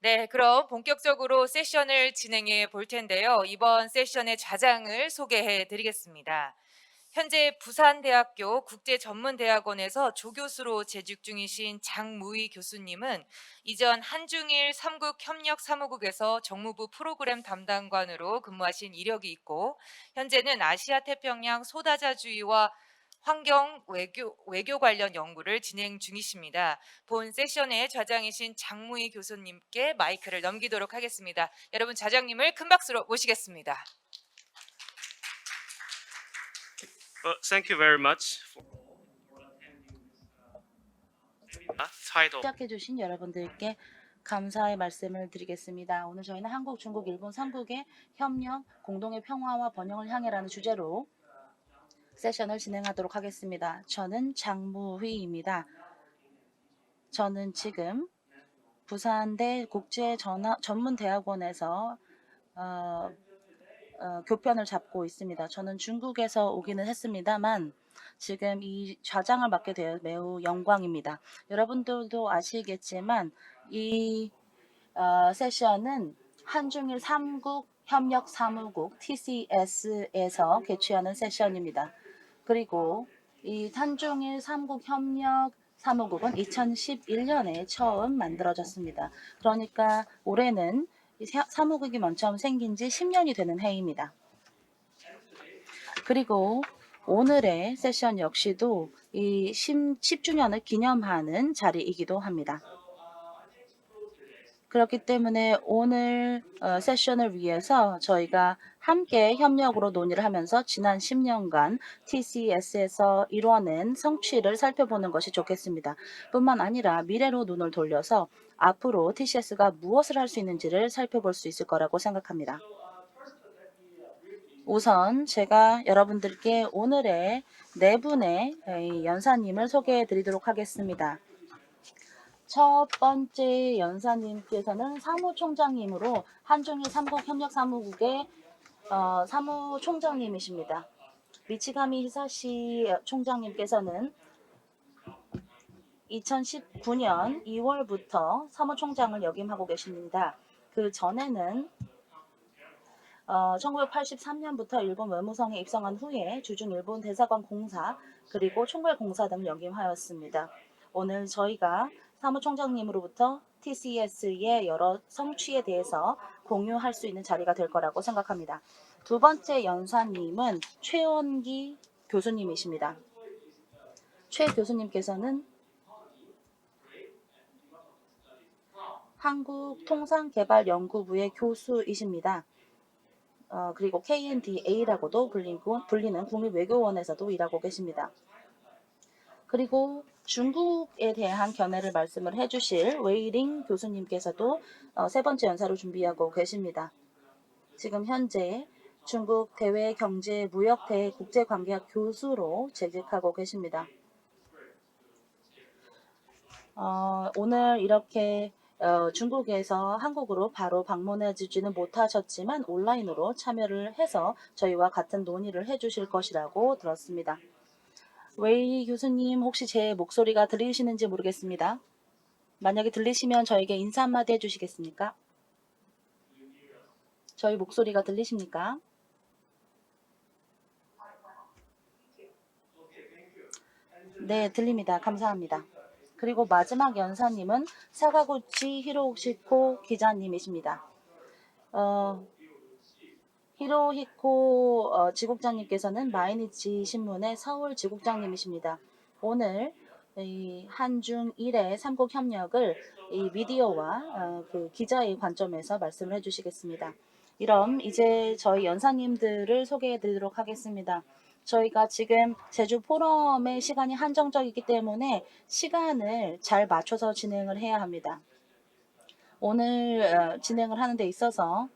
네, 그럼 본격적으로 세션을 진행해 볼 텐데요. 이번 세션의 좌장을 소개해 드리겠습니다. 현재 부산대학교 국제전문대학원에서 조교수로 재직 중이신 장무희 교수님은 이전 한중일 삼국협력사무국에서 정무부 프로그램 담당관으로 근무하신 이력이 있고, 현재는 아시아 태평양 소다자주의와 환경 외교 관련 연구를 진행 중이십니다. 본 세션의 좌장이신 장무희 교수님께 마이크를 넘기도록 하겠습니다. 여러분, 좌장님을 큰 박수로 모시겠습니다. Thank you very much for title. 시작해주신 여러분들께 감사의 말씀을 드리겠습니다. 오늘 저희는 한국, 중국, 일본 3국의 협력, 공동의 평화와 번영을 향해라는 주제로 세션을 진행하도록 하겠습니다. 저는 장무휘입니다. 저는 지금 부산대 국제전문대학원에서 교편을 잡고 있습니다. 저는 중국에서 오기는 했습니다만 지금 이 좌장을 맡게 되어 매우 영광입니다. 여러분들도 아시겠지만 이 세션은 한중일 3국 협력사무국 TCS에서 개최하는 세션입니다. 그리고 이 한중일 3국 협력사무국은 2011년에 처음 만들어졌습니다. 그러니까 올해는 이 사무국이 먼저 생긴 지 10년이 되는 해입니다. 그리고 오늘의 세션 역시도 이 10주년을 기념하는 자리이기도 합니다. 그렇기 때문에 오늘 세션을 위해서 저희가 함께 협력으로 논의를 하면서 지난 10년간 TCS에서 이뤄낸 성취를 살펴보는 것이 좋겠습니다. 뿐만 아니라 미래로 눈을 돌려서 앞으로 TCS가 무엇을 할 수 있는지를 살펴볼 수 있을 거라고 생각합니다. 우선 제가 여러분들께 오늘의 네 분의 연사님을 소개해 드리도록 하겠습니다. 첫 번째 연사님께서는 사무총장님으로 한중일 3국 협력사무국의 사무총장님이십니다. 미치가미 히사시 총장님께서는 2019년 2월부터 사무총장을 역임하고 계십니다. 그 전에는 1983년부터 일본 외무성에 입성한 후에 주중 일본 대사관 공사 그리고 총괄 공사 등 역임하였습니다. 오늘 저희가 사무총장님으로부터 TCS의 여러 성취에 대해서 공유할 수 있는 자리가 될 거라고 생각합니다. 두 번째 연사님은 최원기 교수님이십니다. 최 교수님께서는 한국통상개발연구부의 교수이십니다. 그리고 KNDA라고도 불리는 국립외교원에서도 일하고 계십니다. 그리고 중국에 대한 견해를 말씀을 해주실 웨이링 교수님께서도 세 번째 연사로 준비하고 계십니다. 지금 현재 중국 대외경제무역대 국제관계학 교수로 재직하고 계십니다. 오늘 이렇게 중국에서 한국으로 바로 방문해 주지는 못하셨지만 온라인으로 참여를 해서 저희와 같은 논의를 해주실 것이라고 들었습니다. 웨이 교수님 혹시 제 목소리가 들리시는지 모르겠습니다. 만약에 들리시면 저에게 인사 한마디 해주시겠습니까? 저희 목소리가 들리십니까? 네, 들립니다. 감사합니다. 그리고 마지막 연사님은 사가구치 히로시코 기자님이십니다. 히로히코 지국장님께서는 마이니치 신문의 서울 지국장님이십니다. 오늘 이 한중일의 삼국 협력을 이 미디어와 그 기자의 관점에서 말씀을 해주시겠습니다. 이럼 이제 저희 연사님들을 소개해 드리도록 하겠습니다. 저희가 지금 제주 포럼의 시간이 한정적이기 때문에 시간을 잘 맞춰서 진행을 해야 합니다. 오늘 진행을 하는 데 있어서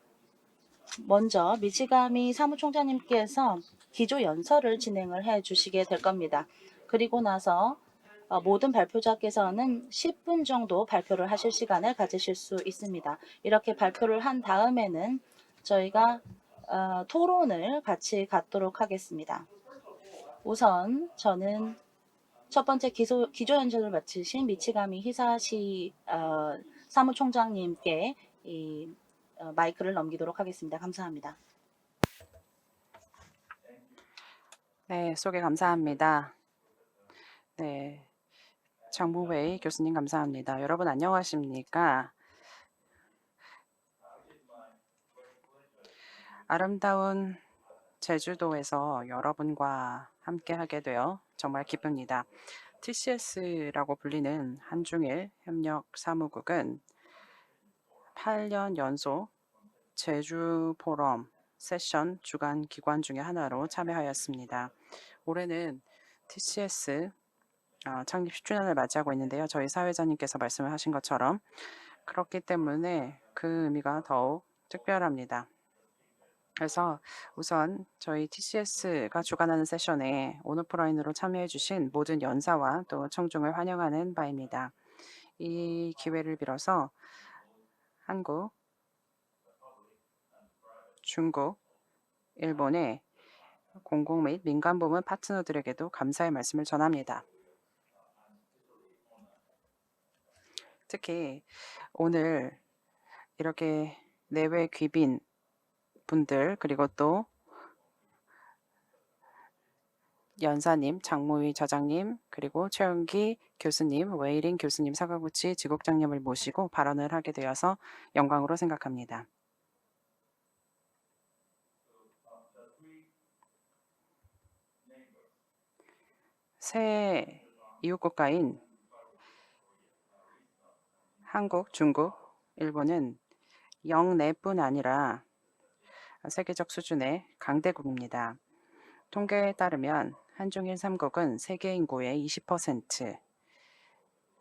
먼저 미치가미 사무총장님께서 기조 연설을 진행을 해 주시게 될 겁니다. 그리고 나서 모든 발표자께서는 10분 정도 발표를 하실 시간을 가지실 수 있습니다. 이렇게 발표를 한 다음에는 저희가 토론을 같이 갖도록 하겠습니다. 우선 저는 첫 번째 기조 연설을 마치신 미치가미 히사시 사무총장님께 이 마이크를 넘기도록 하겠습니다. 감사합니다. 네, 소개 감사합니다. 네, 정무회의 교수님 감사합니다. 여러분 안녕하십니까? 아름다운 제주도에서 여러분과 함께 하게 되어 정말 기쁩니다. TCS라고 불리는 한중일 협력 사무국은 8년 연속 제주 포럼 세션 주간 기관 중의 하나로 참여하였습니다. 올해는 TCS 창립 10주년을 맞이하고 있는데요. 저희 사회자님께서 말씀을 하신 것처럼 그렇기 때문에 그 의미가 더욱 특별합니다. 그래서 우선 저희 TCS가 주관하는 세션에 온오프라인으로 참여해 주신 모든 연사와 또 청중을 환영하는 바입니다. 이 기회를 빌어서 한국, 중국, 일본의 공공 및 민간 부문 파트너들에게도 감사의 말씀을 전합니다. 특히 오늘 이렇게 내외 귀빈 분들 그리고 또 연사님, 장무위 저장님, 그리고 최영기 교수님, 웨이링 교수님, 사과구치 지국장님을 모시고 발언을 하게 되어서 영광으로 생각합니다. 새 이웃국가인 한국, 중국, 일본은 영내뿐 아니라 세계적 수준의 강대국입니다. 통계에 따르면 한중일 3국은 세계 인구의 20%,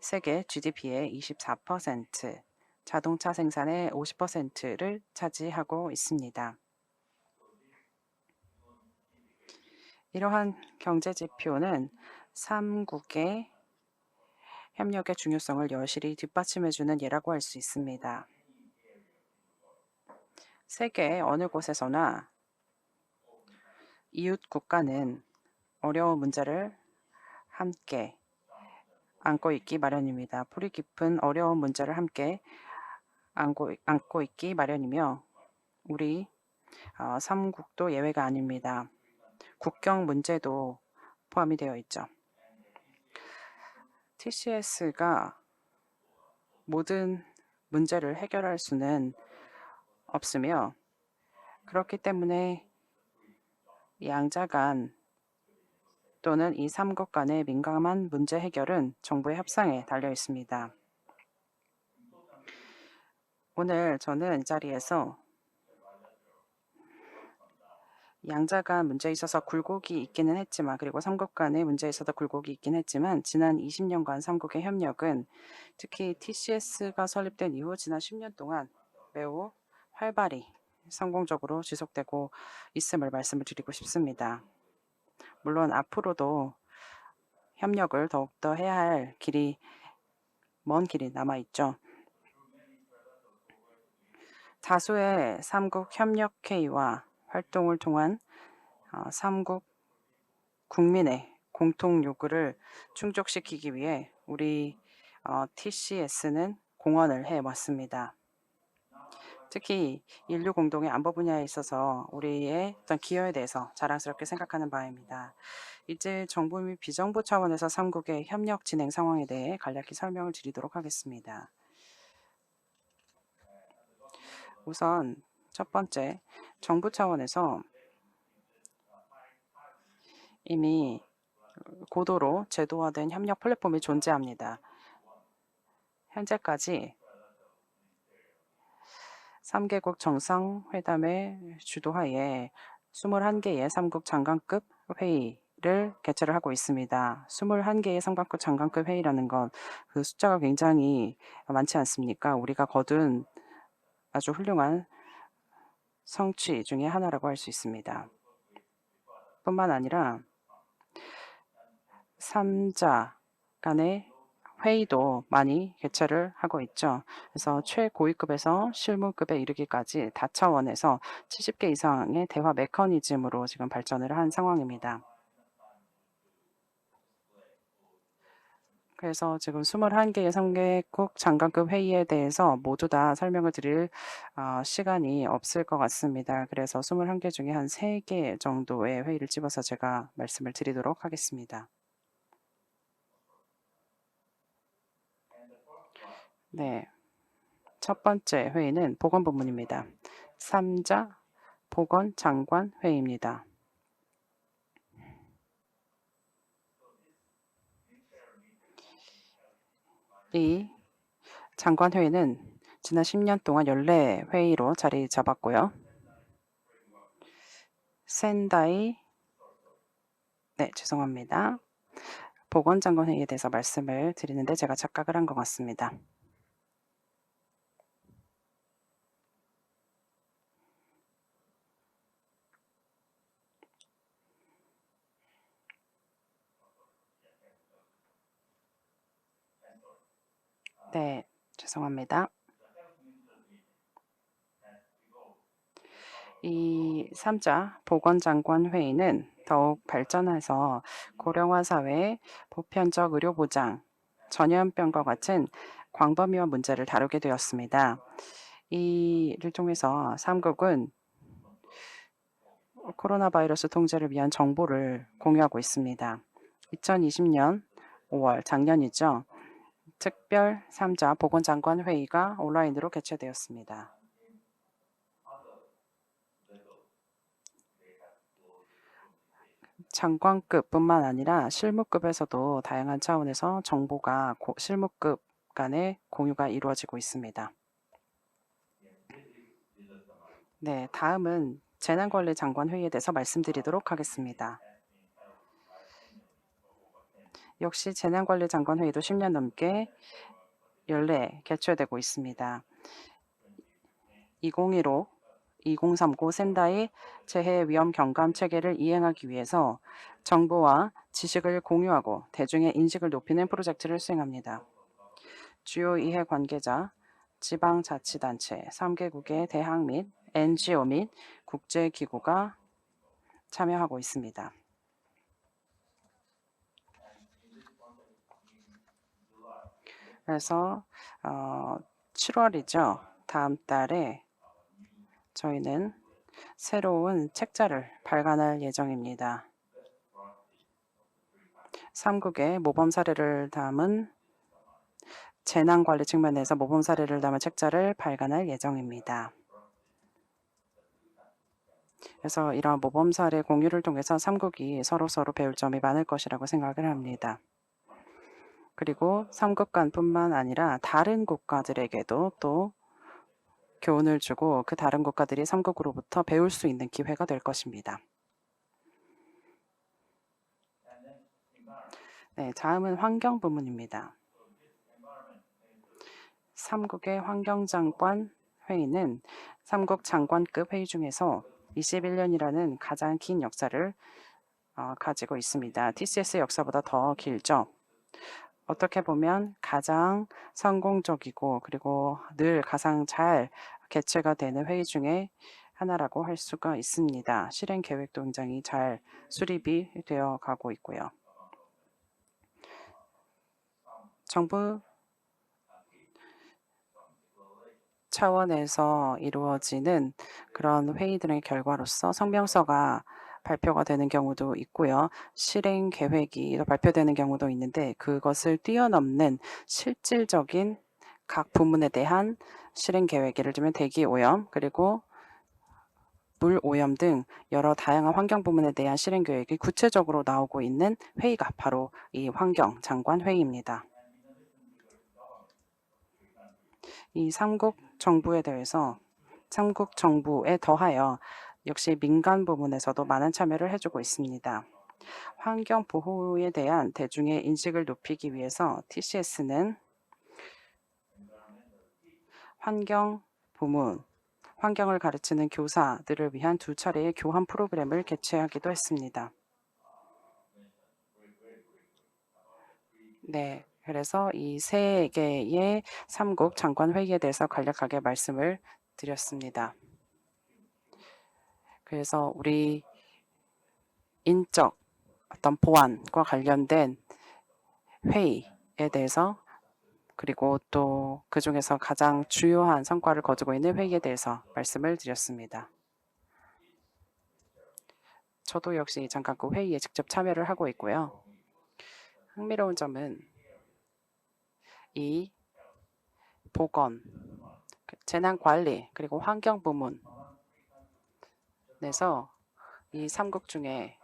세계 GDP의 24%, 자동차 생산의 50%를 차지하고 있습니다. 이러한 경제 지표는 3국의 협력의 중요성을 여실히 뒷받침해주는 예라고 할 수 있습니다. 세계 어느 곳에서나 이웃 국가는 어려운 문제를 함께 안고 있기 마련입니다. 뿌리 깊은 어려운 문제를 함께 안고 있기 마련이며 우리 3국도 예외가 아닙니다. 국경 문제도 포함이 되어 있죠. TCS가 모든 문제를 해결할 수는 없으며 그렇기 때문에 양자 간 또는 이 3국 간의 민감한 문제 해결은 정부의 협상에 달려 있습니다. 오늘 저는 이 자리에서 양자 간 문제에 있어서 굴곡이 있기는 했지만 그리고 3국 간의 문제에 있어서 굴곡이 있긴 했지만 지난 20년간 3국의 협력은 특히 TCS가 설립된 이후 지난 10년 동안 매우 활발히 성공적으로 지속되고 있음을 말씀을 드리고 싶습니다. 물론 앞으로도 협력을 더욱더 해야 할 먼 길이 남아있죠. 다수의 3국 협력회의와 활동을 통한 3국 국민의 공통 요구를 충족시키기 위해 우리 TCS는 공헌을 해왔습니다. 특히 인류 공동의 안보 분야에 있어서 우리의 어떤 기여에 대해서 자랑스럽게 생각하는 바입니다. 이제 정부 및 비정부 차원에서 3국의 협력 진행 상황에 대해 간략히 설명을 드리도록 하겠습니다. 우선 첫 번째, 정부 차원에서 이미 고도로 제도화된 협력 플랫폼이 존재합니다. 현재까지 3개국 정상회담의 주도하에 21개의 3국 장관급 회의를 개최를 하고 있습니다. 21개의 3국급 장관급 회의라는 건 그 숫자가 굉장히 많지 않습니까? 우리가 거둔 아주 훌륭한 성취 중의 하나라고 할 수 있습니다. 뿐만 아니라 3자 간의 회의도 많이 개최를 하고 있죠. 그래서 최고위급에서 실무급에 이르기까지 다차원에서 70개 이상의 대화 메커니즘으로 지금 발전을 한 상황입니다. 그래서 지금 21개의 3개국 장관급 회의에 대해서 모두 다 설명을 드릴 시간이 없을 것 같습니다. 그래서 21개 중에 한 3개 정도의 회의를 집어서 제가 말씀을 드리도록 하겠습니다. 네, 첫 번째 회의는 보건부문입니다. 3자 보건장관 회의입니다. 이 장관회의는 지난 10년 동안 14회의로 자리 잡았고요. 죄송합니다. 보건장관회의에 대해서 말씀을 드리는데 제가 착각을 한 것 같습니다. 네, 죄송합니다. 이 3자 보건장관 회의는 더욱 발전해서 고령화 사회의 보편적 의료 보장, 전염병과 같은 광범위한 문제를 다루게 되었습니다. 이를 통해서 3국은 코로나 바이러스 통제를 위한 정보를 공유하고 있습니다. 2020년 5월 작년이죠. 특별 3자 보건장관 회의가 온라인으로 개최되었습니다. 장관급뿐만 아니라 실무급에서도 다양한 차원에서 정보가 실무급 간의 공유가 이루어지고 있습니다. 네, 다음은 재난관리장관 회의에 대해서 말씀드리도록 하겠습니다. 역시 재난관리장관 회의도 10년 넘게 연례 개최되고 있습니다. 2015 2030 샌다이 재해 위험 경감 체계를 이행하기 위해서 정보와 지식을 공유하고 대중의 인식을 높이는 프로젝트를 수행합니다. 주요 이해 관계자, 지방자치단체, 3개국의 대학 및 NGO 및 국제기구가 참여하고 있습니다. 그래서 7월이죠. 다음 달에 저희는 새로운 책자를 발간할 예정입니다. 3국의 모범 사례를 담은 재난관리 측면에서 모범 사례를 담은 책자를 발간할 예정입니다. 그래서 이러한 모범 사례 공유를 통해서 3국이 서로 배울 점이 많을 것이라고 생각을 합니다. 그리고 3국 간뿐만 아니라 다른 국가들에게도 또 교훈을 주고 그 다른 국가들이 3국으로부터 배울 수 있는 기회가 될 것입니다. 네, 다음은 환경 부문입니다. 3국의 환경장관 회의는 3국 장관급 회의 중에서 21년이라는 가장 긴 역사를 가지고 있습니다. TCS 역사보다 더 길죠. 어떻게 보면 가장 성공적이고 그리고 늘 가장 잘 개최가 되는 회의 중에 하나라고 할 수가 있습니다. 실행 계획도 굉장히 잘 수립이 되어 가고 있고요. 정부 차원에서 이루어지는 그런 회의들의 결과로서 성명서가 발표가 되는 경우도 있고요. 실행 계획이 발표되는 경우도 있는데 그것을 뛰어넘는 실질적인 각 부문에 대한 실행 계획, 예를 들면 대기 오염 그리고 물 오염 등 여러 다양한 환경 부문에 대한 실행 계획이 구체적으로 나오고 있는 회의가 바로 이 환경 장관 회의입니다. 이 3국 정부에 대해서 3국 정부에 더하여 역시 민간 부문에서도 많은 참여를 해주고 있습니다. 환경 보호에 대한 대중의 인식을 높이기 위해서 TCS는 환경 부문, 환경을 가르치는 교사들을 위한 2차례의 교환 프로그램을 개최하기도 했습니다. 네, 그래서 이 3개의 3국 장관 회의에 대해서 간략하게 말씀을 드렸습니다. 그래서 우리 인적 어떤 보안과 관련된 회의, 대해서 그리고 또 그중에서 가장 주요한 성과를 거두고 있는 회의에 대해서 말씀을 드렸습니다. 저도 역시 잠깐 그 회의에 직접 참여를 하고 있고요. 흥미로운 점은 이 보건, 재난관리 그리고 환경 부문에서 이 3국 중에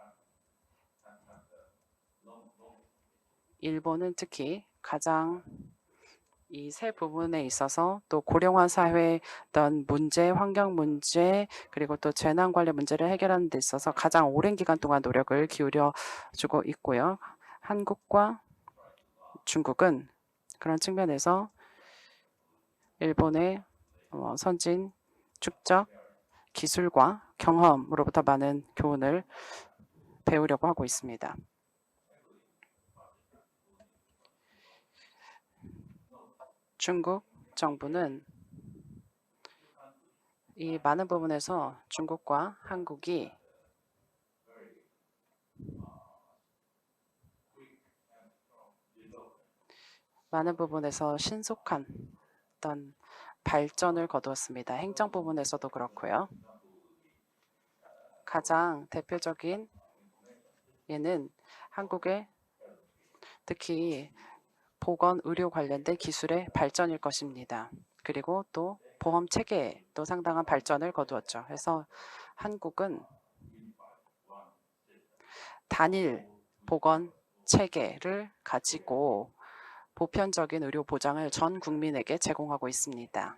일본은 특히 가장 이 세 부분에 있어서 또 고령화 사회의 어떤 문제, 환경 문제, 그리고 또 재난 관련 문제를 해결하는 데 있어서 가장 오랜 기간 동안 노력을 기울여 주고 있고요. 한국과 중국은 그런 측면에서 일본의 선진 축적 기술과 경험으로부터 많은 교훈을 배우려고 하고 있습니다. 중국 정부는 이 많은 부분에서 중국과 한국이 많은 부분에서 신속한 어떤 발전을 거두었습니다. 행정 부분에서도 그렇고요. 가장 대표적인 예는 한국의 특히 보건 의료 관련된 기술의 발전일 것입니다. 그리고 또 보험 체계도 상당한 발전을 거두었죠. 그래서 한국은 단일 보건 체계를 가지고 보편적인 의료 보장을 전 국민에게 제공하고 있습니다.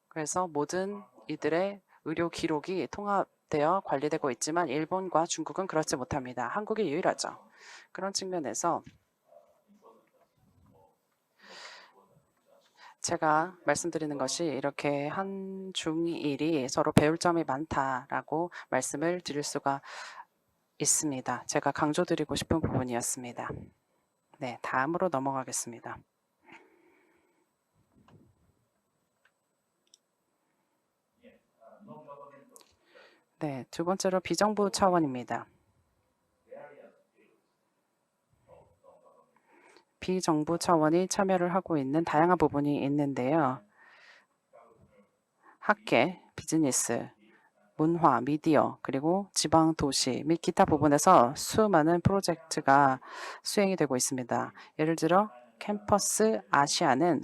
그래서 모든 이들의 의료 기록이 통합되어 관리되고 있지만 일본과 중국은 그렇지 못합니다. 한국이 유일하죠. 그런 측면에서 제가 말씀드리는 것이 이렇게 한중일이 서로 배울 점이 많다라고 말씀을 드릴 수가 있습니다. 제가 강조드리고 싶은 부분이었습니다. 네, 다음으로 넘어가겠습니다. 네, 두 번째로 비정부 차원입니다. 비정부 차원이 참여를 하고 있는 다양한 부분이 있는데요. 학계, 비즈니스, 문화, 미디어, 그리고 지방 도시 및 기타 부분에서 수많은 프로젝트가 수행이 되고 있습니다. 예를 들어 캠퍼스 아시아는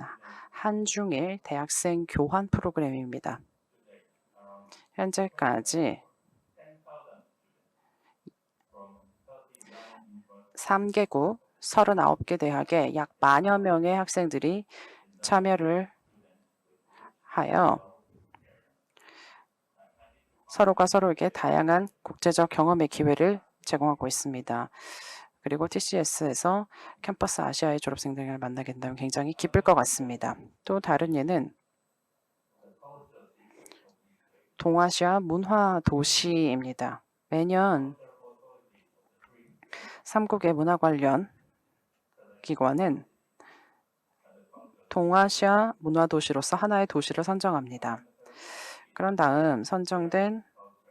한중일 대학생 교환 프로그램입니다. 현재까지 3개국 39개 대학에 약 10,000여 명의 학생들이 참여를 하여 서로가 서로에게 다양한 국제적 경험의 기회를 제공하고 있습니다. 그리고 TCS에서 캠퍼스 아시아의 졸업생들을 만나게 된다면 굉장히 기쁠 것 같습니다. 또 다른 예는 동아시아 문화 도시입니다. 매년 3국의 문화 관련 기관은 동아시아 문화 도시로서 하나의 도시를 선정합니다. 그런 다음 선정된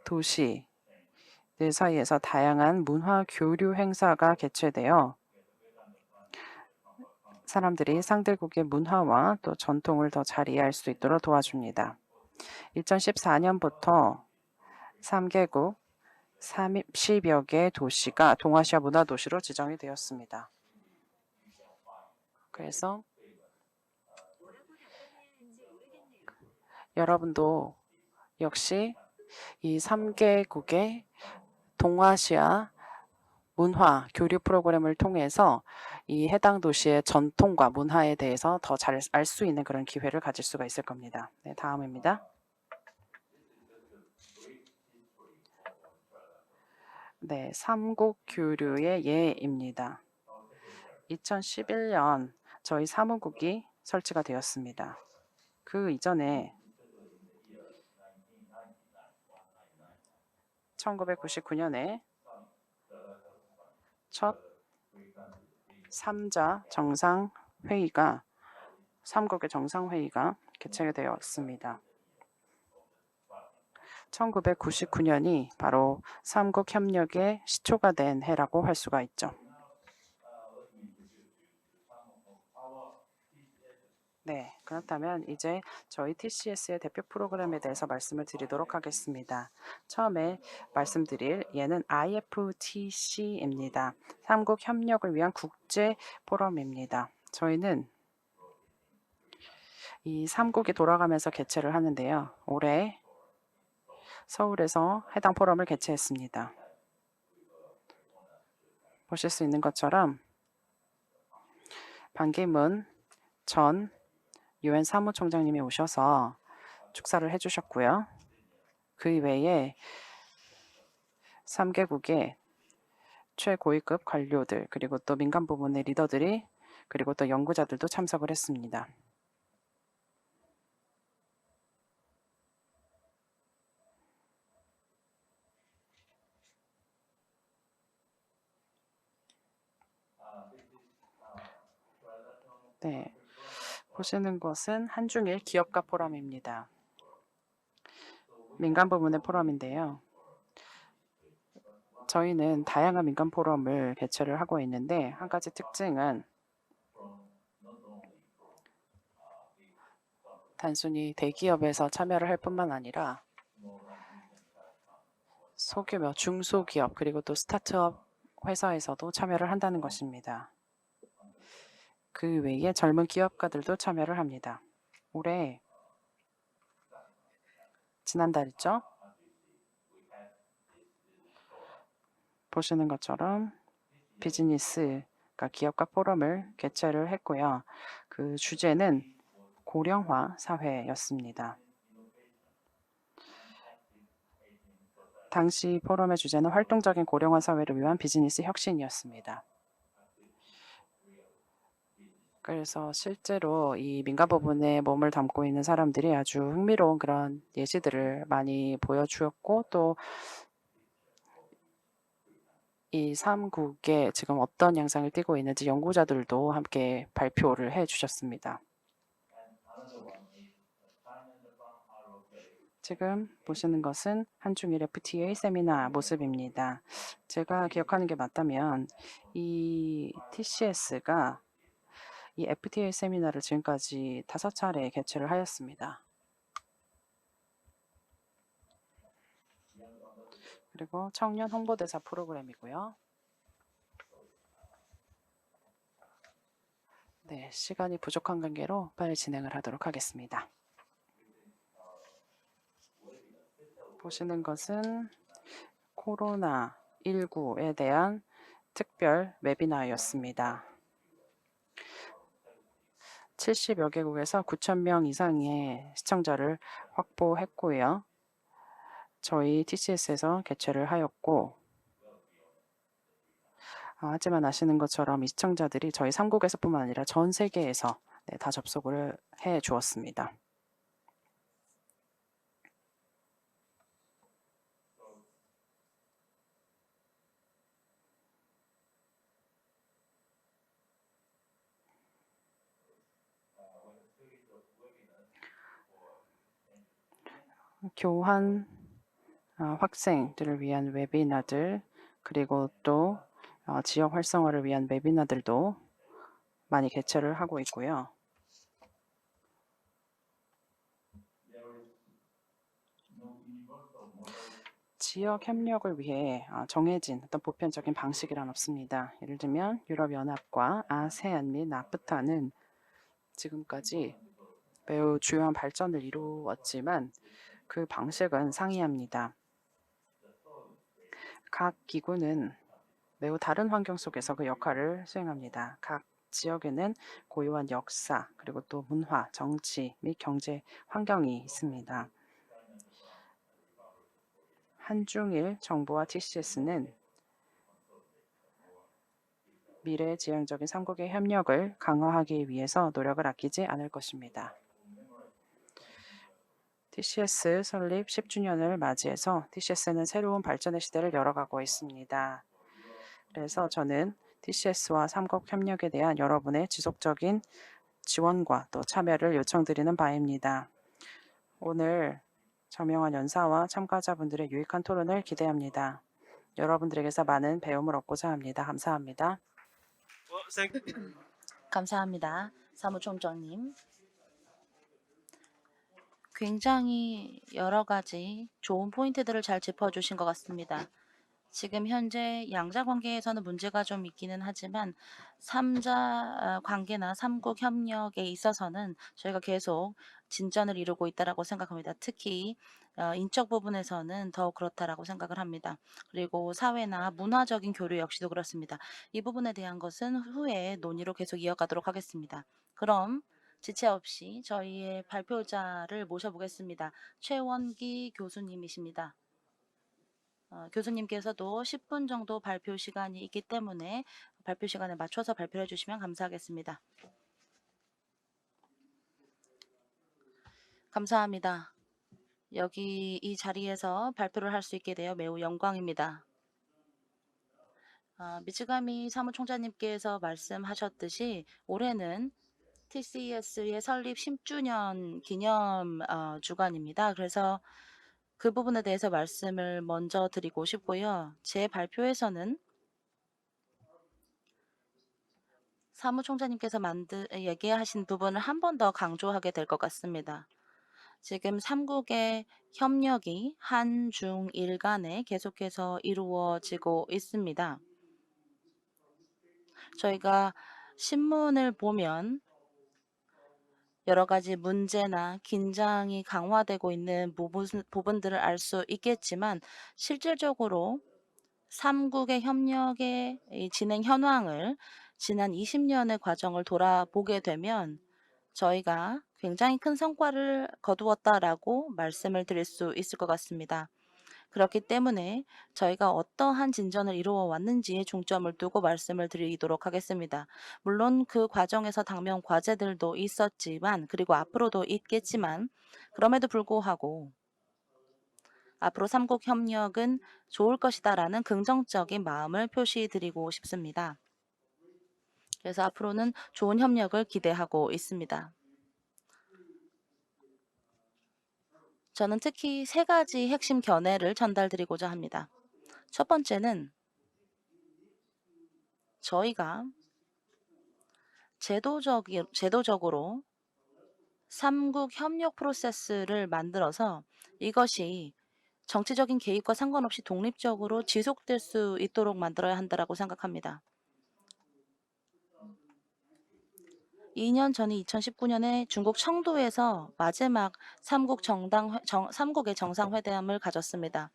도시들 사이에서 다양한 문화 교류 행사가 개최되어 사람들이 상대국의 문화와 또 전통을 더 잘 이해할 수 있도록 도와줍니다. 2014년부터 3개국 30여 개의 도시가 동아시아 문화 도시로 지정이 되었습니다. 그래서 여러분도 역시 이 3개국의 동아시아 문화 교류 프로그램을 통해서 이 해당 도시의 전통과 문화에 대해서 더 잘 알 수 있는 그런 기회를 가질 수가 있을 겁니다. 네, 다음입니다. 네, 3국 교류의 예입니다. 2011년 저희 사무국이 설치가 되었습니다. 그 이전에 1999년에 첫 3자 정상회의가 3국의 정상회의가 개최가 되었습니다. 1999년이 바로 3국 협력의 시초가 된 해라고 할 수가 있죠. 네, 그렇다면 이제 저희 TCS의 대표 프로그램에 대해서 말씀을 드리도록 하겠습니다. 처음에 말씀드릴 얘는 IFTC입니다. 삼국 협력을 위한 국제 포럼입니다. 저희는 이 삼국이 돌아가면서 개최를 하는데요. 올해 서울에서 해당 포럼을 개최했습니다. 보실 수 있는 것처럼 반기문 전 유엔 사무총장님이 오셔서 축사를 해주셨고요. 그 이외에 3개국의 최고위급 관료들 그리고 또 민간 부문의 리더들이 그리고 또 연구자들도 참석을 했습니다. 네, 보시는 것은 한중일 기업가 포럼입니다. 민간 부문의 포럼인데요. 저희는 다양한 민간 포럼을 개최를 하고 있는데 한 가지 특징은 단순히 대기업에서 참여를 할 뿐만 아니라 소규모 중소기업 그리고 또 스타트업 회사에서도 참여를 한다는 것입니다. 그 외에 젊은 기업가들도 참여를 합니다. 올해 지난달이죠. 보시는 것처럼 비즈니스가 기업가 포럼을 개최를 했고요. 그 주제는 고령화 사회였습니다. 당시 포럼의 주제는 활동적인 고령화 사회를 위한 비즈니스 혁신이었습니다. 그래서 실제로 이 민간 부분에 몸을 담고 있는 사람들이 아주 흥미로운 그런 예시들을 많이 보여주었고 또 이 3국에 지금 어떤 양상을 띠고 있는지 연구자들도 함께 발표를 해주셨습니다. 지금 보시는 것은 한중일 FTA 세미나 모습입니다. 제가 기억하는 게 맞다면 이 TCS가 이 FTA 세미나를 지금까지 5차례 개최를 하였습니다. 그리고 청년 홍보대사 프로그램이고요. 네, 시간이 부족한 관계로 빨리 진행을 하도록 하겠습니다. 보시는 것은 코로나19에 대한 특별 웨비나였습니다. 70여 개국에서 9,000명 이상의 시청자를 확보했고요. 저희 TCS에서 개최를 하였고 하지만 아시는 것처럼 이 시청자들이 저희 3국에서뿐만 아니라 전 세계에서 다 접속을 해 주었습니다. 교환 학생들을 위한 웨비나들 그리고 또 지역 활성화를 위한 웨비나들도 많이 개최를 하고 있고요. 지역 협력을 위해 정해진 어떤 보편적인 방식이란 없습니다. 예를 들면 유럽연합과 아세안 및 나프타는 지금까지 매우 주요한 발전을 이루었지만 그 방식은 상이합니다. 각 기구는 매우 다른 환경 속에서 그 역할을 수행합니다. 각 지역에는 고유한 역사, 그리고 또 문화, 정치 및 경제 환경이 있습니다. 한중일 정부와 TCS는 미래지향적인 3국의 협력을 강화하기 위해서 노력을 아끼지 않을 것입니다. TCS 설립 10주년을 맞이해서 TCS는 새로운 발전의 시대를 열어가고 있습니다. 그래서 저는 TCS와 3국 협력에 대한 여러분의 지속적인 지원과 또 참여를 요청드리는 바입니다. 오늘 정명환 연사와 참가자분들의 유익한 토론을 기대합니다. 여러분들에게서 많은 배움을 얻고자 합니다. 감사합니다. Well, thank you. 감사합니다. 사무총장님. 굉장히 여러 가지 좋은 포인트들을 잘 짚어주신 것 같습니다. 지금 현재 양자 관계에서는 문제가 좀 있기는 하지만 삼자 관계나 삼국 협력에 있어서는 저희가 계속 진전을 이루고 있다라고 생각합니다. 특히 인적 부분에서는 더욱 그렇다라고 생각을 합니다. 그리고 사회나 문화적인 교류 역시도 그렇습니다. 이 부분에 대한 것은 후에 논의로 계속 이어가도록 하겠습니다. 그럼 지체 없이 저희의 발표자를 모셔보겠습니다. 최원기 교수님이십니다. 교수님께서도 10분 정도 발표 시간이 있기 때문에 발표 시간에 맞춰서 발표를 해주시면 감사하겠습니다. 감사합니다. 여기 이 자리에서 발표를 할 수 있게 되어 매우 영광입니다. 미츠가미 사무총장님께서 말씀하셨듯이 올해는 TCS의 설립 10주년 기념 주간입니다. 그래서 그 부분에 대해서 말씀을 먼저 드리고 싶고요. 제 발표에서는 사무총장님께서 얘기하신 부분을 한 번 더 강조하게 될 것 같습니다. 지금 3국의 협력이 한중일 간에 계속해서 이루어지고 있습니다. 저희가 신문을 보면 여러 가지 문제나 긴장이 강화되고 있는 부분들을 알 수 있겠지만 실질적으로 3국의 협력의 이 진행 현황을 지난 20년의 과정을 돌아보게 되면 저희가 굉장히 큰 성과를 거두었다라고 말씀을 드릴 수 있을 것 같습니다. 그렇기 때문에 저희가 어떠한 진전을 이루어 왔는지에 중점을 두고 말씀을 드리도록 하겠습니다. 물론 그 과정에서 당면 과제들도 있었지만 그리고 앞으로도 있겠지만 그럼에도 불구하고 앞으로 삼국 협력은 좋을 것이다라는 긍정적인 마음을 표시드리고 싶습니다. 그래서 앞으로는 좋은 협력을 기대하고 있습니다. 저는 특히 3가지 핵심 견해를 전달드리고자 합니다. 첫 번째는 저희가 제도적으로 삼국 협력 프로세스를 만들어서 이것이 정치적인 개입과 상관없이 독립적으로 지속될 수 있도록 만들어야 한다고 생각합니다. 2년 전인 2019년에 중국 청도에서 마지막 삼국의 정상회담을 가졌습니다.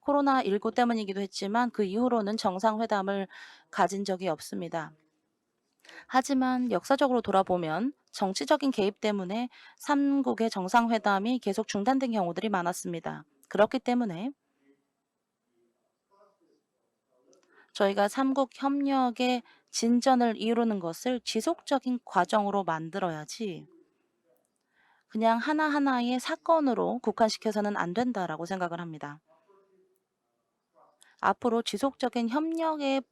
코로나19 때문이기도 했지만 그 이후로는 정상회담을 가진 적이 없습니다. 하지만 역사적으로 돌아보면 정치적인 개입 때문에 삼국의 정상회담이 계속 중단된 경우들이 많았습니다. 그렇기 때문에 저희가 삼국 협력의 진전을 이루는 것을 지속적인 과정으로 만들어야지 그냥 하나하나의 사건으로 국한시켜서는 안 된다라고 생각을 합니다. 앞으로 지속적인 협력의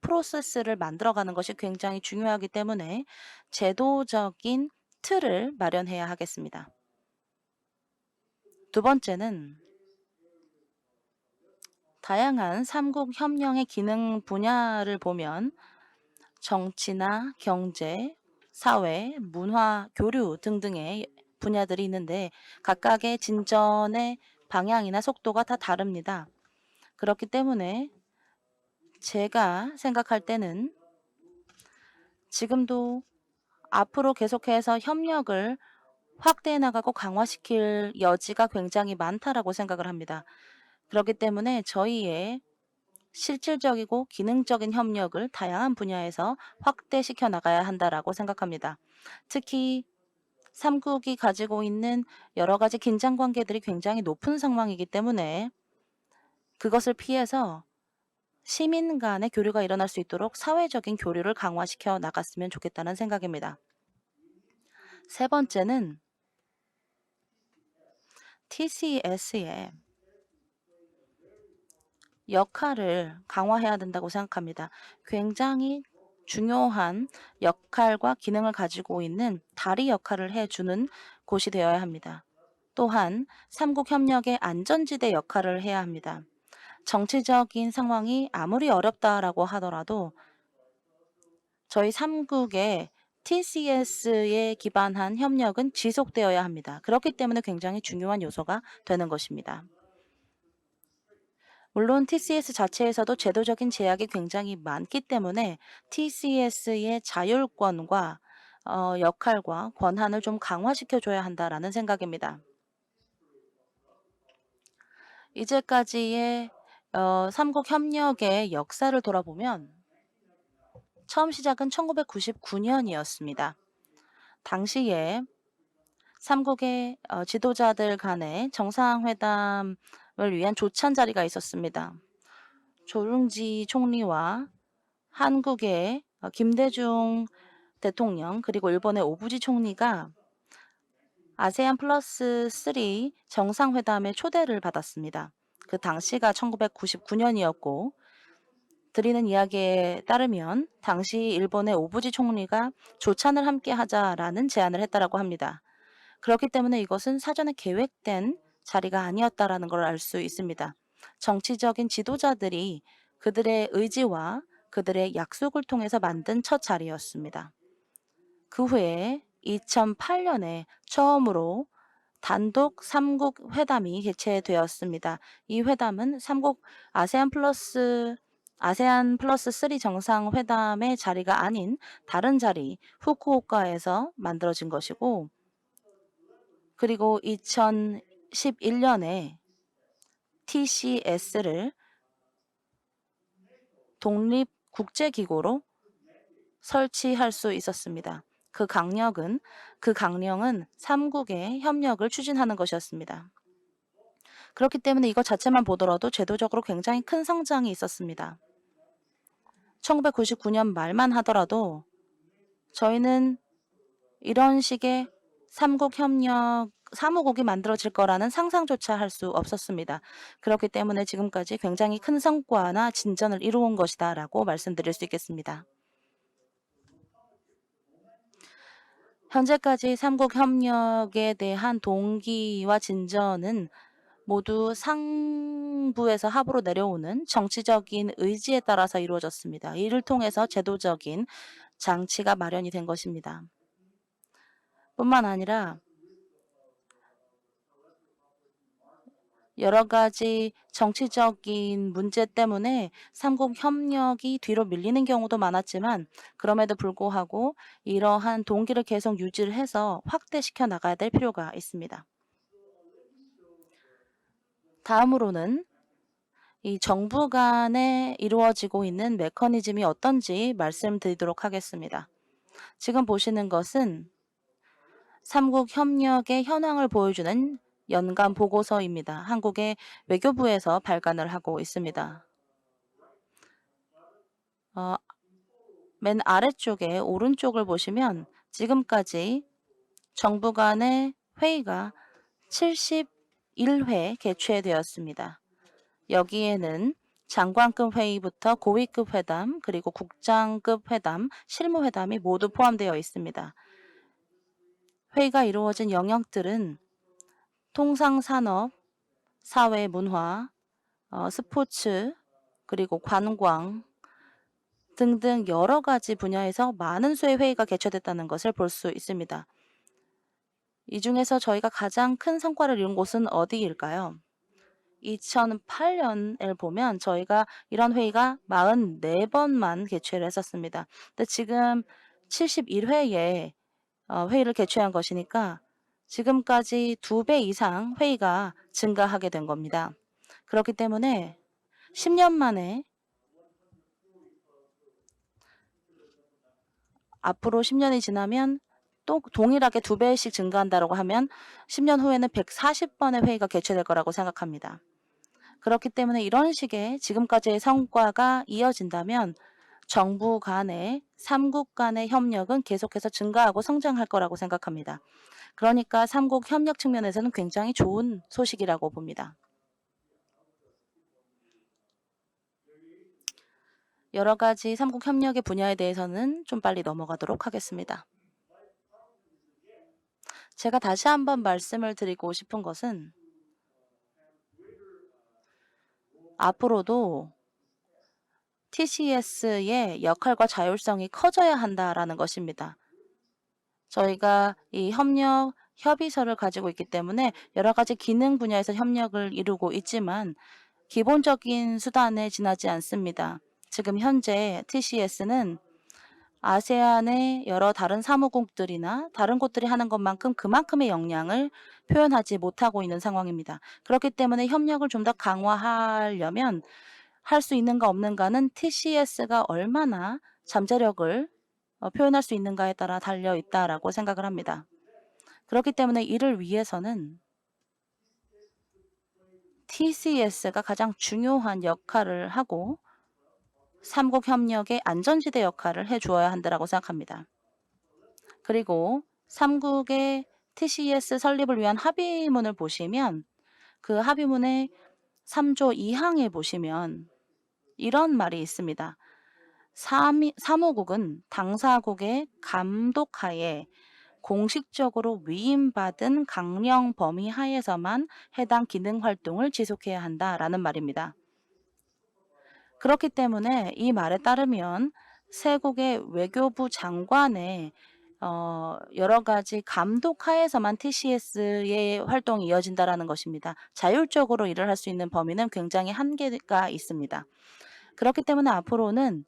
프로세스를 만들어가는 것이 굉장히 중요하기 때문에 제도적인 틀을 마련해야 하겠습니다. 두 번째는 다양한 삼국 협력의 기능 분야를 보면 정치나 경제, 사회, 문화, 교류 등등의 분야들이 있는데 각각의 진전의 방향이나 속도가 다 다릅니다. 그렇기 때문에 제가 생각할 때는 지금도 앞으로 계속해서 협력을 확대해 나가고 강화시킬 여지가 굉장히 많다라고 생각을 합니다. 그렇기 때문에 저희의 실질적이고 기능적인 협력을 다양한 분야에서 확대시켜 나가야 한다라고 생각합니다. 특히 3국이 가지고 있는 여러 가지 긴장 관계들이 굉장히 높은 상황이기 때문에 그것을 피해서 시민 간의 교류가 일어날 수 있도록 사회적인 교류를 강화시켜 나갔으면 좋겠다는 생각입니다. 세 번째는 TCS의 역할을 강화해야 된다고 생각합니다. 굉장히 중요한 역할과 기능을 가지고 있는 다리 역할을 해주는 곳이 되어야 합니다. 또한 삼국 협력의 안전지대 역할을 해야 합니다. 정치적인 상황이 아무리 어렵다라고 하더라도 저희 삼국의 TCS에 기반한 협력은 지속되어야 합니다. 그렇기 때문에 굉장히 중요한 요소가 되는 것입니다. 물론 TCS 자체에서도 제도적인 제약이 굉장히 많기 때문에 TCS의 자율권과 역할과 권한을 좀 강화시켜줘야 한다라는 생각입니다. 이제까지의 삼국 협력의 역사를 돌아보면 처음 시작은 1999년이었습니다. 당시에 삼국의 지도자들 간의 정상회담을 위한 조찬 자리가 있었습니다. 조룽지 총리와 한국의 김대중 대통령 그리고 일본의 오부지 총리가 아세안 플러스 3 정상회담에 초대를 받았습니다. 그 당시가 1999년이었고 드리는 이야기에 따르면 당시 일본의 오부지 총리가 조찬을 함께 하자라는 제안을 했다라고 합니다. 그렇기 때문에 이것은 사전에 계획된 자리가 아니었다라는 걸 알 수 있습니다. 정치적인 지도자들이 그들의 의지와 그들의 약속을 통해서 만든 첫 자리였습니다. 그 후에 2008년에 처음으로 단독 삼국 회담이 개최되었습니다. 이 회담은 삼국 아세안 플러스 3 정상회담의 자리가 아닌 다른 자리 후쿠오카에서 만들어진 것이고 그리고 2011년에 TCS를 독립국제기구로 설치할 수 있었습니다. 그 강령은 삼국의 협력을 추진하는 것이었습니다. 그렇기 때문에 이것 자체만 보더라도 제도적으로 굉장히 큰 성장이 있었습니다. 1999년 말만 하더라도 저희는 이런 식의 사무국이 만들어질 거라는 상상조차 할 수 없었습니다. 그렇기 때문에 지금까지 굉장히 큰 성과나 진전을 이루은 것이다 라고 말씀드릴 수 있겠습니다. 현재까지 삼국 협력에 대한 동기와 진전은 모두 상부에서 하부로 내려오는 정치적인 의지에 따라서 이루어졌습니다. 이를 통해서 제도적인 장치가 마련이 된 것입니다. 뿐만 아니라 여러 가지 정치적인 문제 때문에 삼국 협력이 뒤로 밀리는 경우도 많았지만 그럼에도 불구하고 이러한 동기를 계속 유지를 해서 확대시켜 나가야 될 필요가 있습니다. 다음으로는 이 정부 간에 이루어지고 있는 메커니즘이 어떤지 말씀드리도록 하겠습니다. 지금 보시는 것은 삼국 협력의 현황을 보여주는 연간 보고서입니다. 한국의 외교부에서 발간을 하고 있습니다. 맨 아래쪽에 오른쪽을 보시면 지금까지 정부 간의 회의가 71회 개최되었습니다. 여기에는 장관급 회의부터 고위급 회담, 그리고 국장급 회담, 실무회담이 모두 포함되어 있습니다. 회의가 이루어진 영역들은 통상산업, 사회문화, 스포츠, 그리고 관광 등등 여러 가지 분야에서 많은 수의 회의가 개최됐다는 것을 볼 수 있습니다. 이 중에서 저희가 가장 큰 성과를 이룬 곳은 어디일까요? 2008년을 보면 저희가 이런 회의가 44번만 개최를 했었습니다. 근데 지금 71회에 회의를 개최한 것이니까 지금까지 2배 이상 회의가 증가하게 된 겁니다. 그렇기 때문에 10년 만에 앞으로 10년이 지나면 또 동일하게 2배씩 증가한다고 하면 10년 후에는 140번의 회의가 개최될 거라고 생각합니다. 그렇기 때문에 이런 식의 지금까지의 성과가 이어진다면 정부 간의 삼국 간의 협력은 계속해서 증가하고 성장할 거라고 생각합니다. 그러니까 삼국 협력 측면에서는 굉장히 좋은 소식이라고 봅니다. 여러 가지 삼국 협력의 분야에 대해서는 좀 빨리 넘어가도록 하겠습니다. 제가 다시 한번 말씀을 드리고 싶은 것은 앞으로도 TCS의 역할과 자율성이 커져야 한다라는 것입니다. 저희가 이 협력 협의서를 가지고 있기 때문에 여러 가지 기능 분야에서 협력을 이루고 있지만 기본적인 수단에 지나지 않습니다. 지금 현재 TCS는 아세안의 여러 다른 사무국들이나 다른 곳들이 하는 것만큼 그만큼의 역량을 표현하지 못하고 있는 상황입니다. 그렇기 때문에 협력을 좀 더 강화하려면 할 수 있는가 없는가는 TCS가 얼마나 잠재력을 표현할 수 있는가에 따라 달려 있다라고 생각을 합니다. 그렇기 때문에 이를 위해서는 TCS가 가장 중요한 역할을 하고 삼국 협력의 안전지대 역할을 해 주어야 한다라고 생각합니다. 그리고 삼국의 TCS 설립을 위한 합의문을 보시면 그 합의문의 3조 2항에 보시면 이런 말이 있습니다. 사무국은 당사국의 감독하에 공식적으로 위임받은 강령 범위 하에서만 해당 기능 활동을 지속해야 한다라는 말입니다. 그렇기 때문에 이 말에 따르면 세국의 외교부 장관의 여러 가지 감독 하에서만 TCS의 활동이 이어진다라는 것입니다. 자율적으로 일을 할 수 있는 범위는 굉장히 한계가 있습니다. 그렇기 때문에 앞으로는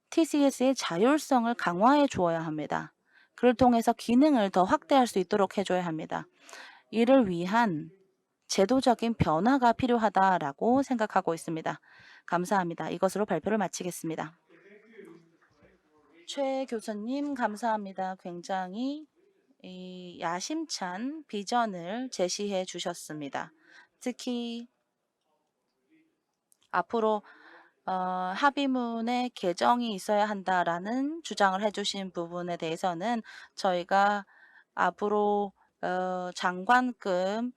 TCS의 자율성을 강화해 주어야 합니다. 그를 통해서 기능을 더 확대할 수 있도록 해줘야 합니다. 이를 위한 제도적인 변화가 필요하다라고 생각하고 있습니다. 감사합니다. 이것으로 발표를 마치겠습니다. 최 교수님 감사합니다. 굉장히 야심찬 비전을 제시해 주셨습니다. 특히 앞으로 합의문에 개정이 있어야 한다라는 주장을 해주신 부분에 대해서는 저희가 앞으로 장관급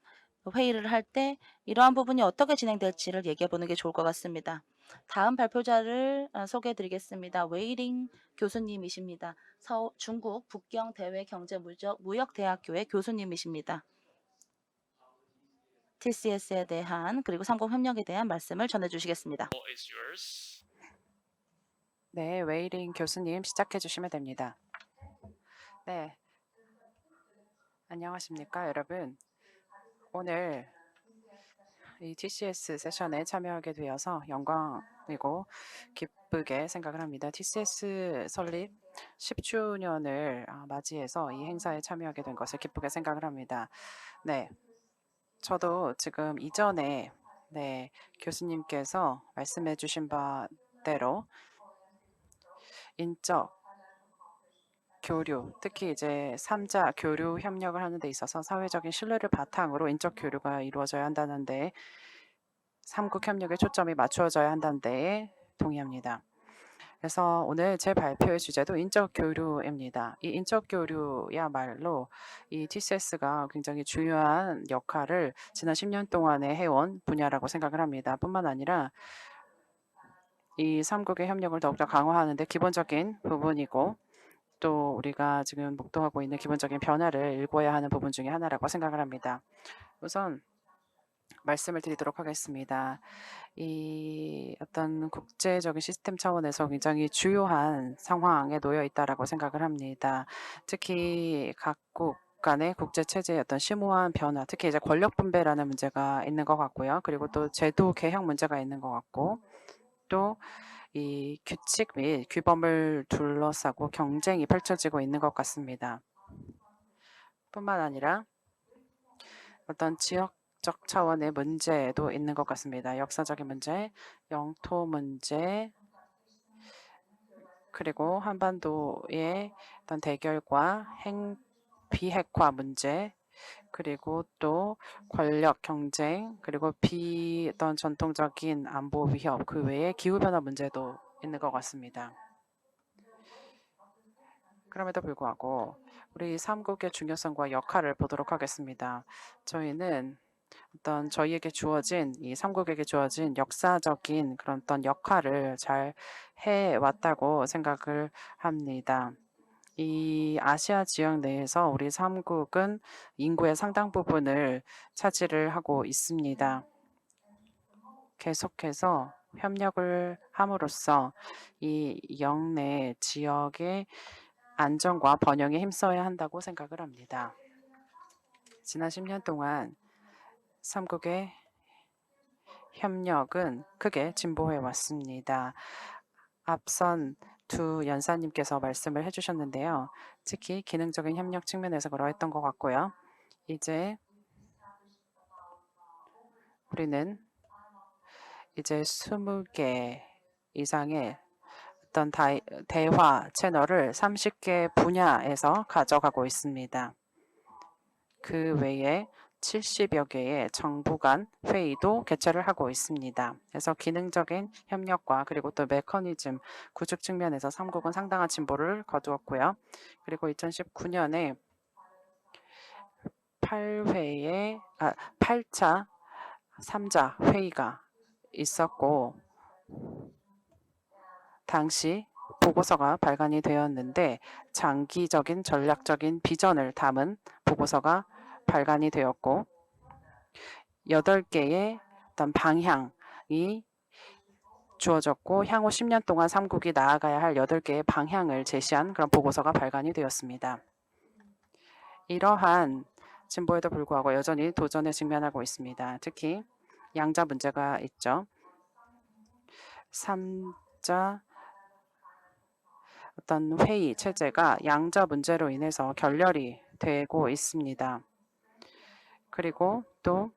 회의를 할 때 이러한 부분이 어떻게 진행될지를 얘기해 보는 게 좋을 것 같습니다. 다음 발표자를 소개해 드리겠습니다. 웨이링 교수님이십니다. 중국 북경대외경제무역대학교의 교수님이십니다. TCS에 대한 그리고 삼국협력에 대한 말씀을 전해주시겠습니다. is yours. 네, 웨이링 교수님 시작해 주시면 됩니다. 네, 안녕하십니까 여러분. 오늘 이 TCS 세션에 참여하게 되어서 영광이고 기쁘게 생각을 합니다. TCS 설립 10주년을 맞이해서 이 행사에 참여하게 된 것을 기쁘게 생각을 합니다. 네, 저도 지금 이전에 교수님께서 말씀해 주신 바대로 인적 교류, 특히 이제 3자 교류 협력을 하는 데 있어서 사회적인 신뢰를 바탕으로 인적 교류가 이루어져야 한다는 데 삼국 협력에 초점이 맞추어져야 한다는 데에 동의합니다. 그래서 오늘 제 발표의 주제도 인적 교류입니다. 이 인적 교류야말로 이 TCS가 굉장히 중요한 역할을 지난 10년 동안에 해온 분야라고 생각을 합니다. 뿐만 아니라 이 삼국의 협력을 더욱더 강화하는 데 기본적인 부분이고 또 우리가 지금 목도하고 있는 기본적인 변화를 일궈야 하는 부분 중에 하나라고 생각을 합니다. 우선 말씀을 드리도록 하겠습니다. 이 어떤 국제적인 시스템 차원에서 굉장히 주요한 상황에 놓여 있다라고 생각을 합니다. 특히 각국 간의 국제 체제의 어떤 심오한 변화, 특히 이제 권력 분배라는 문제가 있는 것 같고요. 그리고 또 제도 개혁 문제가 있는 것 같고, 또 이 규칙 및 규범을 둘러싸고 경쟁이 펼쳐지고 있는 것 같습니다. 뿐만 아니라 어떤 지역적 차원의 문제도 있는 것 같습니다. 역사적인 문제, 영토 문제, 그리고 한반도의 어떤 대결과 비핵화 문제, 그리고 또 권력 경쟁, 그리고 어떤 전통적인 안보 위협, 그 외에 기후변화 문제도 있는 것 같습니다. 그럼에도 불구하고 우리 삼국의 중요성과 역할을 보도록 하겠습니다. 저희는 어떤 저희에게 주어진 이 삼국에게 주어진 역사적인 그런 어떤 역할을 잘 해왔다고 생각을 합니다. 이 아시아 지역 내에서 우리 삼국은 인구의 상당 부분을 차지를 하고 있습니다. 계속해서 협력을 함으로써 이 영내 지역의 안정과 번영에 힘써야 한다고 생각을 합니다. 지난 10년 동안 삼국의 협력은 크게 진보해 왔습니다. 앞선 두 연사님께서 말씀을 해주셨는데요. 특히 기능적인 협력 측면에서 그러했던 것 같고요. 이제 우리는 이제 20개 이상의 어떤 대화 채널을 30개 분야에서 가져가고 있습니다. 그 외에 70여 개의 정부 간 회의도 개최를 하고 있습니다. 그래서 기능적인 협력과 그리고 또 메커니즘 구축 측면에서 삼국은 상당한 진보를 거두었고요. 그리고 2019년에 8차 3자 회의가 있었고 당시 보고서가 발간이 되었는데 장기적인 전략적인 비전을 담은 보고서가 발간이 되었고 8개의 어떤 방향이 주어졌고 향후 10년 동안 삼국이 나아가야 할 8개의 방향을 제시한 그런 보고서가 발간이 되었습니다. 이러한 진보에도 불구하고 여전히 도전에 직면하고 있습니다. 특히 양자 문제가 있죠. 3자 어떤 회의 체제가 양자 문제로 인해서 결렬이 되고 있습니다. 그리고 또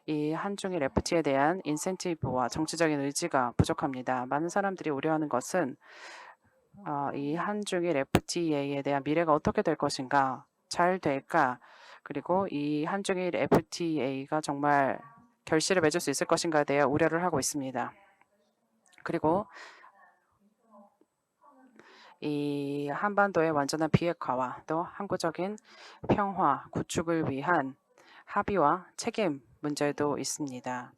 이 한중일 FTA에 대한 인센티브와 정치적인 의지가 부족합니다. 많은 사람들이 우려하는 것은 이 한중일 FTA에 대한 미래가 어떻게 될 것인가, 잘 될까, 그리고 이 한중일 FTA가 정말 결실을 맺을 수 있을 것인가에 대해 우려를 하고 있습니다. 그리고 이 한반도의 완전한 비핵화와 또 항구적인 평화 구축을 위한 합의와 책임 문제도 있습니다.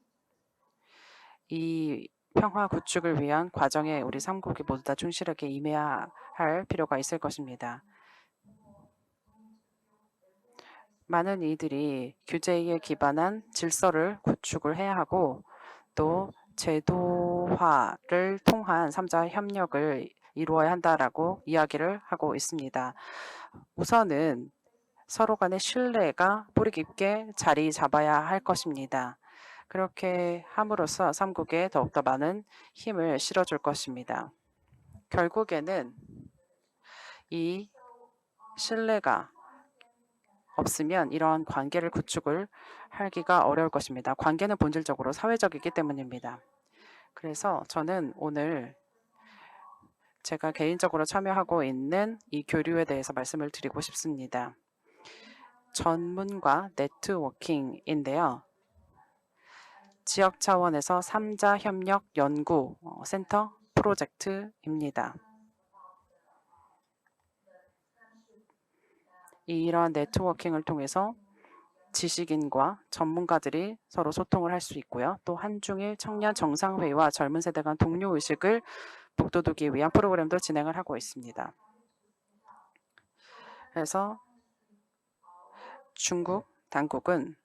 이 평화 구축을 위한 과정에 우리 삼국이 모두 다 충실하게 임해야 할 필요가 있을 것입니다. 많은 이들이 규제에 기반한 질서를 구축을 해야 하고 또 제도화를 통한 3자 협력을 이루어야 한다라고 이야기를 하고 있습니다. 우선은 서로 간의 신뢰가 뿌리 깊게 자리 잡아야 할 것입니다. 그렇게 함으로써 삼국에 더욱더 많은 힘을 실어줄 것입니다. 결국에는 이 신뢰가 없으면 이러한 관계를 구축을 하기가 어려울 것입니다. 관계는 본질적으로 사회적이기 때문입니다. 그래서 저는 오늘 제가 개인적으로 참여하고 있는 이 교류에 대해서 말씀을 드리고 싶습니다. 전문가 네트워킹인데요. 지역 차원에서 3자 협력 연구 센터 프로젝트입니다. 이러한 네트워킹을 통해서 지식인과 전문가들이 서로 소통을 할 수 있고요. 또 한중일 청년 정상회의와 젊은 세대 간 동료의식을 북돋우기 위한 프로그램도 진행을 하고 있습니다. 그래서 중국 당국은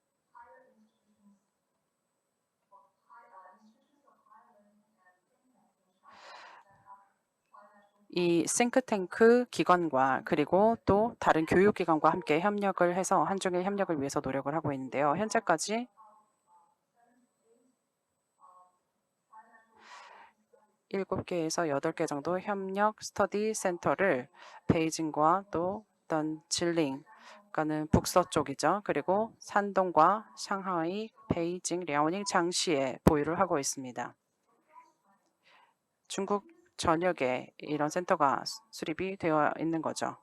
이 싱크탱크 기관과 그리고 또 다른 교육기관과 함께 협력을 해서 한중일 협력을 위해서 노력을 하고 있는데요. 현재까지 7개에서 8개 정도 협력 스터디 센터를 베이징과 또 어떤 진링, 그러니까는 북서쪽이죠. 그리고 산동과 상하이, 베이징, 랴오닝, 장시에 보유를 하고 있습니다. 중국 전역에 이런 센터가 수립이 되어 있는 거죠.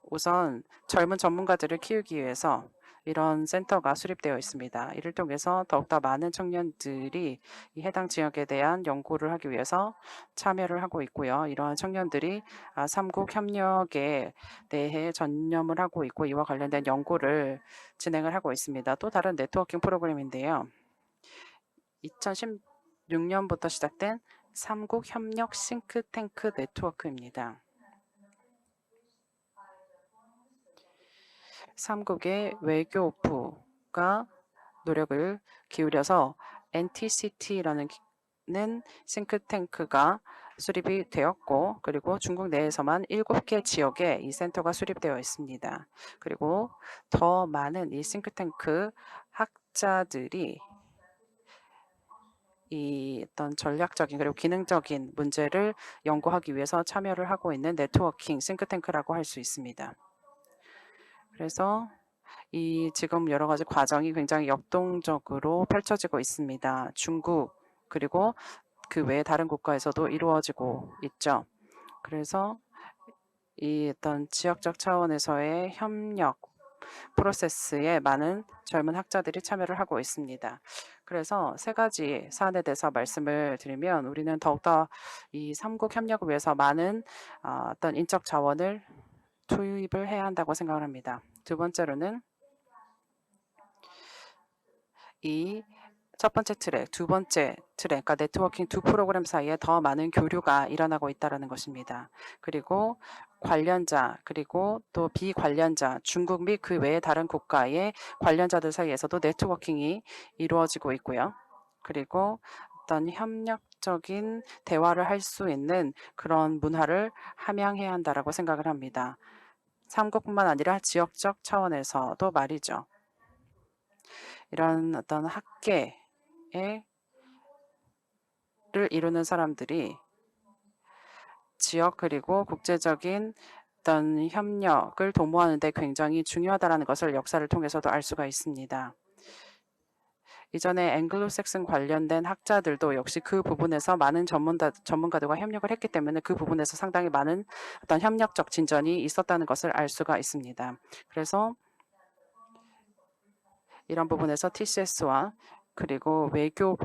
우선 젊은 전문가들을 키우기 위해서 이런 센터가 수립되어 있습니다. 이를 통해서 더욱더 많은 청년들이 이 해당 지역에 대한 연구를 하기 위해서 참여를 하고 있고요. 이러한 청년들이 삼국 협력에 대해 전념을 하고 있고 이와 관련된 연구를 진행을 하고 있습니다. 또 다른 네트워킹 프로그램인데요. 2016년부터 시작된 삼국 협력 싱크탱크 네트워크입니다. 삼국의 외교부가 노력을 기울여서 NTCT라는 싱크탱크가 수립이 되었고 그리고 중국 내에서만 7개 지역에 이 센터가 수립되어 있습니다. 그리고 더 많은 이 싱크탱크 학자들이 이 어떤 전략적인 그리고 기능적인 문제를 연구하기 위해서 참여를 하고 있는 네트워킹 싱크탱크라고 할 수 있습니다. 그래서 이 지금 여러 가지 과정이 굉장히 역동적으로 펼쳐지고 있습니다. 중국 그리고 그 외에 다른 국가에서도 이루어지고 있죠. 그래서 이 어떤 지역적 차원에서의 협력 프로세스에 많은 젊은 학자들이 참여를 하고 있습니다. 그래서 세 가지 사안에 대해서 말씀을 드리면 우리는 더욱더 이 삼국 협력을 위해서 많은 어떤 인적 자원을 투입을 해야 한다고 생각을 합니다. 두 번째로는 이 첫 번째 트랙, 두 번째 트랙, 그러니까 네트워킹 두 프로그램 사이에 더 많은 교류가 일어나고 있다는 것입니다. 그리고 관련자, 그리고 또 비관련자, 중국 및 그 외의 다른 국가의 관련자들 사이에서도 네트워킹이 이루어지고 있고요. 그리고 어떤 협력적인 대화를 할 수 있는 그런 문화를 함양해야 한다라고 생각을 합니다. 삼국뿐만 아니라 지역적 차원에서도 말이죠. 이런 어떤 학계를 이루는 사람들이 지역 그리고 국제적인 어떤 협력을 도모하는 데 굉장히 중요하다는 것을 역사를 통해서도 알 수가 있습니다. 이전에 앵글로색슨 관련된 학자들도 역시 그 부분에서 많은 전문가들과 협력을 했기 때문에 그 부분에서 상당히 많은 어떤 협력적 진전이 있었다는 것을 알 수가 있습니다. 그래서 이런 부분에서 TCS와 그리고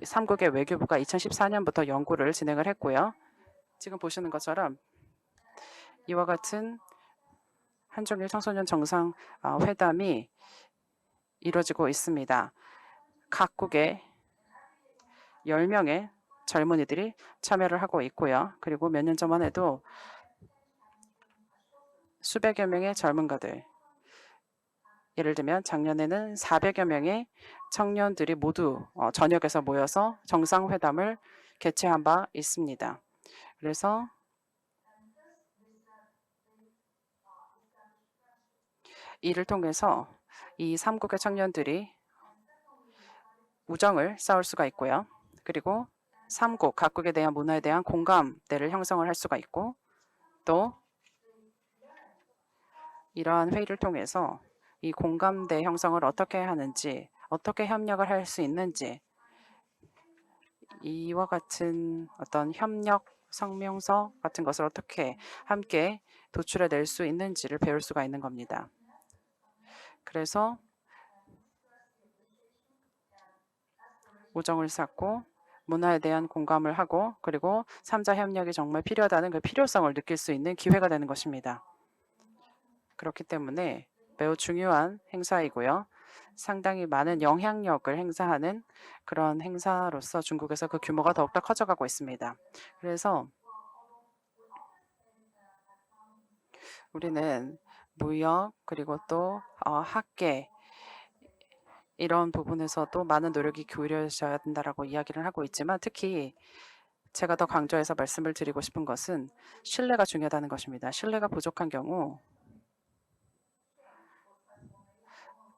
삼국의 외교부가 2014년부터 연구를 진행을 했고요. 지금 보시는 것처럼 이와 같은 한중일 청소년 정상 회담이 이루어지고 있습니다. 각국의 10명의 젊은이들이 참여를 하고 있고요. 그리고 몇 년 전만 해도 수백여 명의 젊은가들, 예를 들면 작년에는 400여 명의 청년들이 모두 전역에서 모여서 정상회담을 개최한 바 있습니다. 그래서 이를 통해서 이 삼국의 청년들이 우정을 쌓을 수가 있고요. 그리고 삼국, 각국에 대한 문화에 대한 공감대를 형성을 할 수가 있고 또 이러한 회의를 통해서 이 공감대 형성을 어떻게 하는지, 어떻게 협력을 할 수 있는지 이와 같은 어떤 협력 성명서 같은 것을 어떻게 함께 도출해 낼 수 있는지를 배울 수가 있는 겁니다. 그래서 우정을 쌓고 문화에 대한 공감을 하고 그리고 3자 협력이 정말 필요하다는 그 필요성을 느낄 수 있는 기회가 되는 것입니다. 그렇기 때문에 매우 중요한 행사이고요. 상당히 많은 영향력을 행사하는 그런 행사로서 중국에서 그 규모가 더욱더 커져가고 있습니다. 그래서 우리는 무역 그리고 또 학계 이런 부분에서도 많은 노력이 기울여져야 된다라고 이야기를 하고 있지만 특히 제가 더 강조해서 말씀을 드리고 싶은 것은 신뢰가 중요하다는 것입니다. 신뢰가 부족한 경우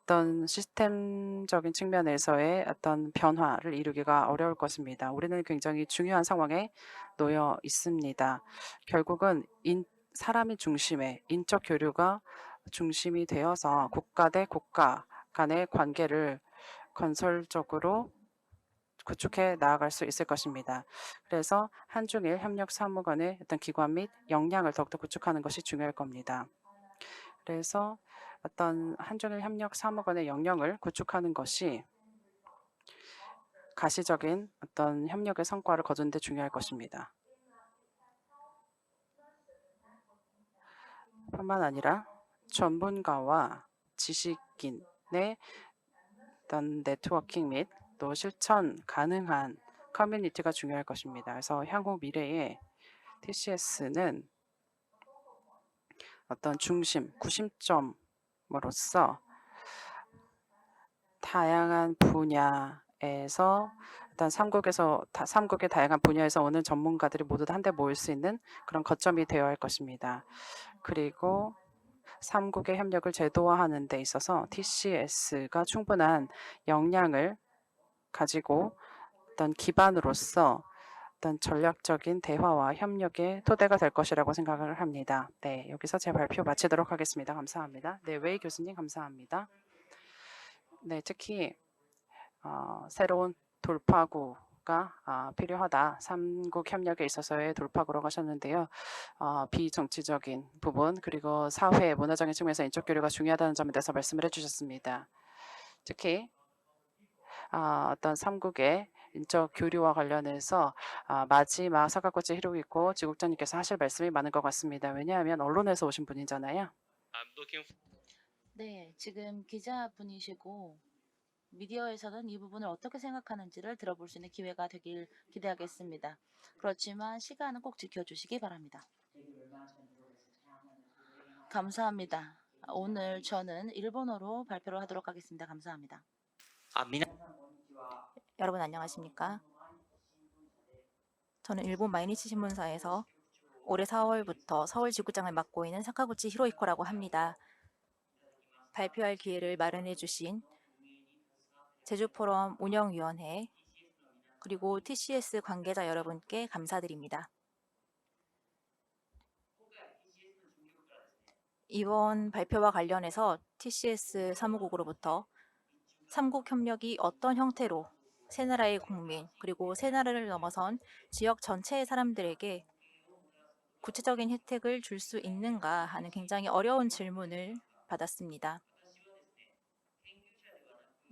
어떤 시스템적인 측면에서의 어떤 변화를 이루기가 어려울 것입니다. 우리는 굉장히 중요한 상황에 놓여 있습니다. 결국은 사람이 중심의 인적 교류가 중심이 되어서 국가 대 국가 간의 관계를 건설적으로 구축해 나아갈 수 있을 것입니다. 그래서 한중일 협력 사무관의 어떤 기관 및 역량을 더욱더 구축하는 것이 중요할 겁니다. 그래서 어떤 한중일 협력 사무관의 역량을 구축하는 것이 가시적인 어떤 협력의 성과를 거두는 데 중요할 것입니다. 뿐만 아니라 전문가와 지식인의 어떤 네트워킹 및 또 실천 가능한 커뮤니티가 중요할 것입니다. 그래서 향후 미래에 TCS는 어떤 구심점으로서 다양한 분야의 에서 일단 삼국의 다양한 분야에서 오는 전문가들이 모두 다 한데 모일 수 있는 그런 거점이 되어야 할 것입니다. 그리고 삼국의 협력을 제도화하는 데 있어서 TCS가 충분한 역량을 가지고 어떤 기반으로서 어떤 전략적인 대화와 협력의 토대가 될 것이라고 생각을 합니다. 네, 여기서 제 발표 마치도록 하겠습니다. 감사합니다. 네, 웨이 교수님 감사합니다. 네, 특히 새로운 돌파구가 필요하다. 삼국 협력에 있어서의 돌파구라고 하셨는데요. 비정치적인 부분 그리고 사회 문화적인 측면에서 인적 교류가 중요하다는 점에 대해서 말씀을 해주셨습니다. 특히 어떤 삼국의 인적 교류와 관련해서 마지막 사과꽃이 히로이코 지국장님께서 하실 말씀이 많은 것 같습니다. 왜냐하면 언론에서 오신 분이잖아요. I'm looking 네, 지금 기자분이시고 미디어에서는 이 부분을 어떻게 생각하는지를 들어볼 수 있는 기회가 되길 기대하겠습니다. 그렇지만 시간은 꼭 지켜주시기 바랍니다. 감사합니다. 오늘 저는 일본어로 발표를 하도록 하겠습니다. 감사합니다. 여러분 안녕하십니까? 저는 일본 마이니치 신문사에서 올해 4월부터 서울 지구장을 맡고 있는 사카구치 히로이코라고 합니다. 발표할 기회를 마련해 주신 제주포럼 운영위원회 그리고 TCS 관계자 여러분께 감사드립니다. 이번 발표와 관련해서 TCS 사무국으로부터 삼국 협력이 어떤 형태로 세 나라의 국민 그리고 세 나라를 넘어선 지역 전체의 사람들에게 구체적인 혜택을 줄 수 있는가 하는 굉장히 어려운 질문을 받았습니다.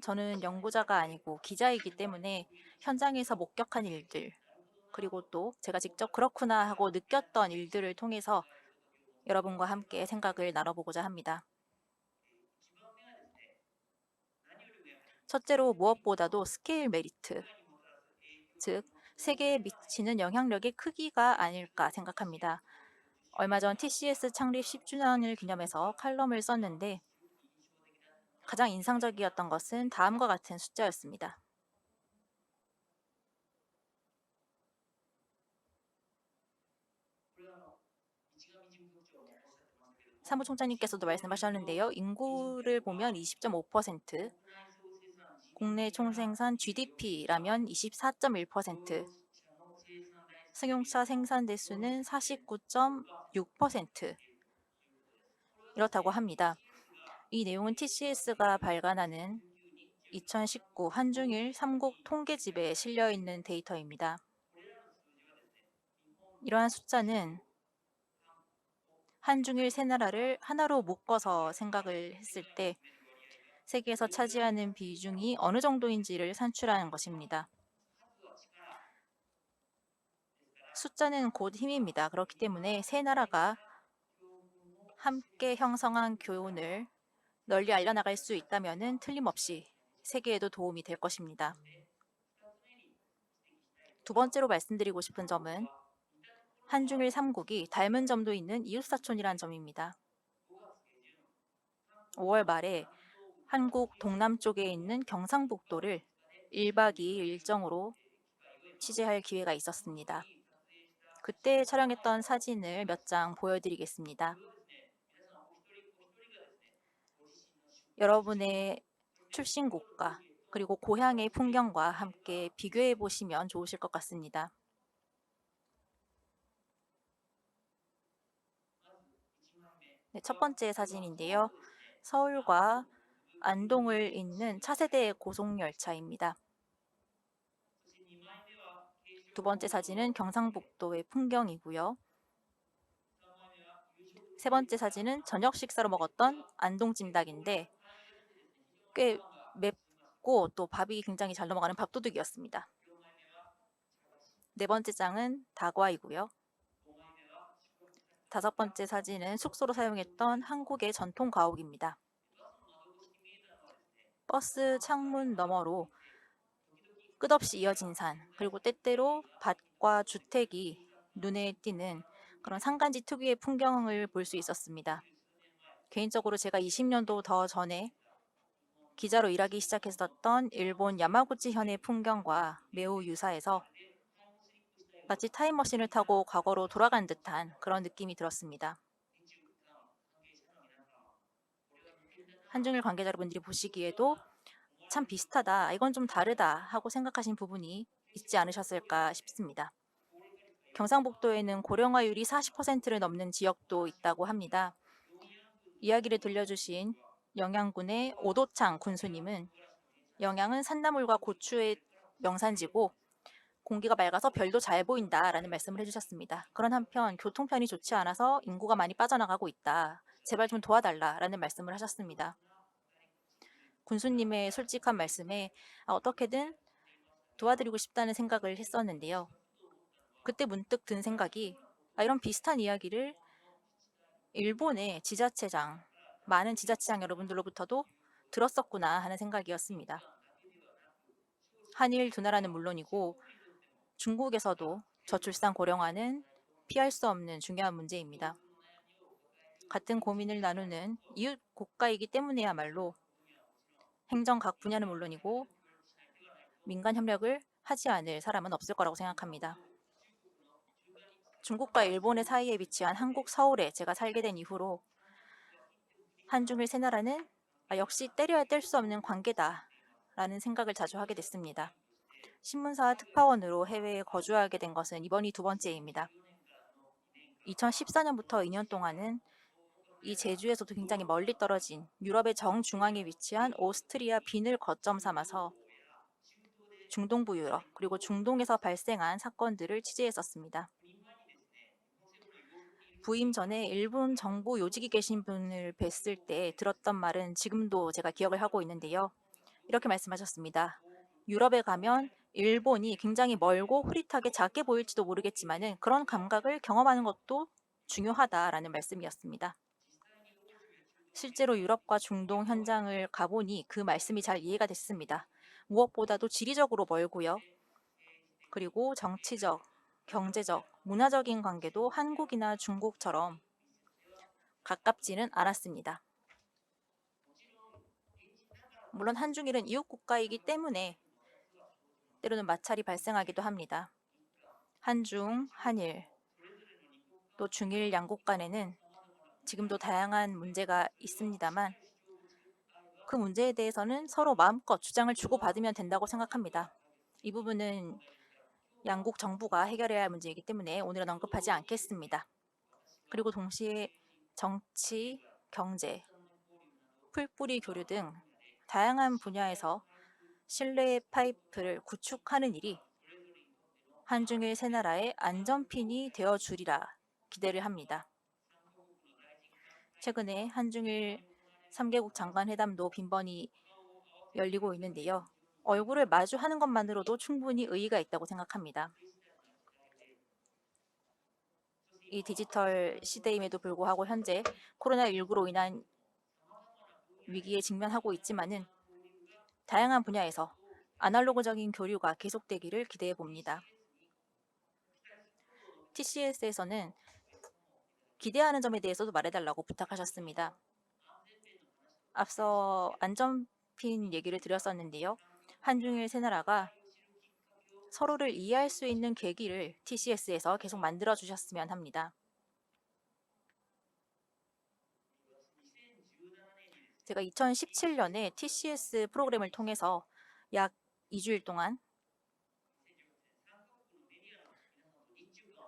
저는 연구자가 아니고 기자이기 때문에 현장에서 목격한 일들 그리고 또 제가 직접 그렇구나 하고 느꼈던 일들을 통해서 여러분과 함께 생각을 나눠보고자 합니다. 첫째로 무엇보다도 스케일 메리트, 즉 세계에 미치는 영향력의 크기가 아닐까 생각합니다. 얼마 전 TCS 창립 10주년을 기념해서 칼럼을 썼는데 가장 인상적이었던 것은 다음과 같은 숫자였습니다. 사무총장님께서도 말씀하셨는데요. 인구를 보면 20.5%, 국내 총생산 GDP라면 24.1%, 승용차 생산 대수는 49.6% 이렇다고 합니다. 이 내용은 TCS가 발간하는 2019 한중일 삼국 통계집에 실려 있는 데이터입니다. 이러한 숫자는 한중일 세 나라를 하나로 묶어서 생각을 했을 때 세계에서 차지하는 비중이 어느 정도인지를 산출하는 것입니다. 숫자는 곧 힘입니다. 그렇기 때문에 세 나라가 함께 형성한 교훈을 널리 알려나갈 수 있다면 틀림없이 세계에도 도움이 될 것입니다. 두 번째로 말씀드리고 싶은 점은 한중일 삼국이 닮은 점도 있는 이웃사촌이라는 점입니다. 5월 말에 한국 동남쪽에 있는 경상북도를 1박 2일 일정으로 취재할 기회가 있었습니다. 그때 촬영했던 사진을 몇 장 보여드리겠습니다. 여러분의 출신국가 그리고 고향의 풍경과 함께 비교해 보시면 좋으실 것 같습니다. 네, 첫 번째 사진인데요. 서울과 안동을 잇는 차세대 고속열차입니다. 두 번째 사진은 경상북도의 풍경이고요. 세 번째 사진은 저녁 식사로 먹었던 안동찜닭인데 꽤 맵고 또 밥이 굉장히 잘 넘어가는 밥도둑이었습니다. 네 번째 장은 다과이고요. 다섯 번째 사진은 숙소로 사용했던 한국의 전통 가옥입니다. 버스 창문 너머로 끝없이 이어진 산, 그리고 때때로 밭과 주택이 눈에 띄는 그런 산간지 특유의 풍경을 볼 수 있었습니다. 개인적으로 제가 20년도 더 전에 기자로 일하기 시작했었던 일본 야마구치현의 풍경과 매우 유사해서 마치 타임머신을 타고 과거로 돌아간 듯한 그런 느낌이 들었습니다. 한중일 관계자 여러분들이 보시기에도 참 비슷하다, 이건 좀 다르다 하고 생각하신 부분이 있지 않으셨을까 싶습니다. 경상북도에는 고령화율이 40%를 넘는 지역도 있다고 합니다. 이야기를 들려주신 영양군의 오도창 군수님은 영양은 산나물과 고추의 명산지고 공기가 맑아서 별도 잘 보인다라는 말씀을 해주셨습니다. 그런 한편 교통편이 좋지 않아서 인구가 많이 빠져나가고 있다. 제발 좀 도와달라라는 말씀을 하셨습니다. 군수님의 솔직한 말씀에 어떻게든 도와드리고 싶다는 생각을 했었는데요. 그때 문득 든 생각이 이런 비슷한 이야기를 일본의 지자체장, 많은 지자체장 여러분들로부터도 들었었구나 하는 생각이었습니다. 한일 두 나라는 물론이고 중국에서도 저출산 고령화는 피할 수 없는 중요한 문제입니다. 같은 고민을 나누는 이웃 국가이기 때문에야말로 행정 각 분야는 물론이고 민간 협력을 하지 않을 사람은 없을 거라고 생각합니다. 중국과 일본의 사이에 위치한 한국 서울에 제가 살게 된 이후로 한중일 세 나라는 역시 때려야 뗄 수 없는 관계다 라는 생각을 자주 하게 됐습니다. 신문사 특파원으로 해외에 거주하게 된 것은 이번이 두 번째입니다. 2014년부터 2년 동안은 이 제주에서도 굉장히 멀리 떨어진 유럽의 정중앙에 위치한 오스트리아 빈을 거점 삼아서 중동부 유럽 그리고 중동에서 발생한 사건들을 취재했었습니다. 부임 전에 일본 정부 요직에 계신 분을 뵀을 때 들었던 말은 지금도 제가 기억을 하고 있는데요. 이렇게 말씀하셨습니다. 유럽에 가면 일본이 굉장히 멀고 흐릿하게 작게 보일지도 모르겠지만 그런 감각을 경험하는 것도 중요하다라는 말씀이었습니다. 실제로 유럽과 중동 현장을 가보니 그 말씀이 잘 이해가 됐습니다. 무엇보다도 지리적으로 멀고요. 그리고 정치적, 경제적, 문화적인 관계도 한국이나 중국처럼 가깝지는 않았습니다. 물론 한중일은 이웃 국가이기 때문에 때로는 마찰이 발생하기도 합니다. 한중, 한일, 또 중일 양국 간에는 지금도 다양한 문제가 있습니다만 그 문제에 대해서는 서로 마음껏 주장을 주고받으면 된다고 생각합니다. 이 부분은 양국 정부가 해결해야 할 문제이기 때문에 오늘은 언급하지 않겠습니다. 그리고 동시에 정치, 경제, 풀뿌리 교류 등 다양한 분야에서 신뢰의 파이프를 구축하는 일이 한중일 세 나라의 안전핀이 되어주리라 기대를 합니다. 최근에 한중일 3개국 장관 회담도 빈번히 열리고 있는데요. 얼굴을 마주하는 것만으로도 충분히 의의가 있다고 생각합니다. 이 디지털 시대임에도 불구하고 현재 코로나19로 인한 위기에 직면하고 있지만은 다양한 분야에서 아날로그적인 교류가 계속되기를 기대해 봅니다. TCS에서는 기대하는 점에 대해서도 말해달라고 부탁하셨습니다. 앞서 안전핀 얘기를 드렸었는데요. 한중일 세 나라가 서로를 이해할 수 있는 계기를 TCS에서 계속 만들어 주셨으면 합니다. 제가 2017년에 TCS 프로그램을 통해서 약 2주일 동안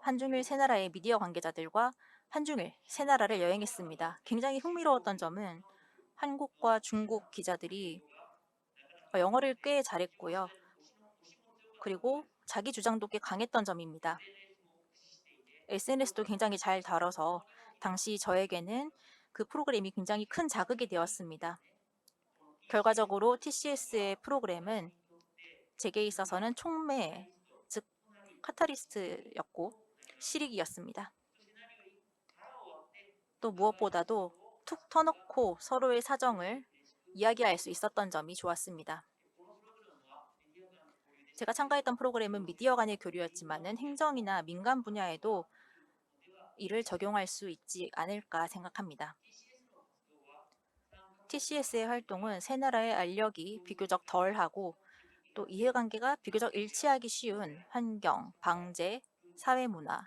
한중일 세 나라의 미디어 관계자들과 한중일 세 나라를 여행했습니다. 굉장히 흥미로웠던 점은 한국과 중국 기자들이 영어를 꽤 잘했고요. 그리고 자기 주장도 꽤 강했던 점입니다. SNS도 굉장히 잘 다뤄서 당시 저에게는 그 프로그램이 굉장히 큰 자극이 되었습니다. 결과적으로 TCS의 프로그램은 제게 있어서는 촉매, 즉 카타리스트였고 실익이었습니다. 또 무엇보다도 툭 터놓고 서로의 사정을 이야기할 수 있었던 점이 좋았습니다. 제가 참가했던 프로그램은 미디어 간의 교류였지만은 행정이나 민간 분야에도 이를 적용할 수 있지 않을까 생각합니다. TCS의 활동은 세 나라의 알력이 비교적 덜하고 또 이해관계가 비교적 일치하기 쉬운 환경, 방제, 사회문화,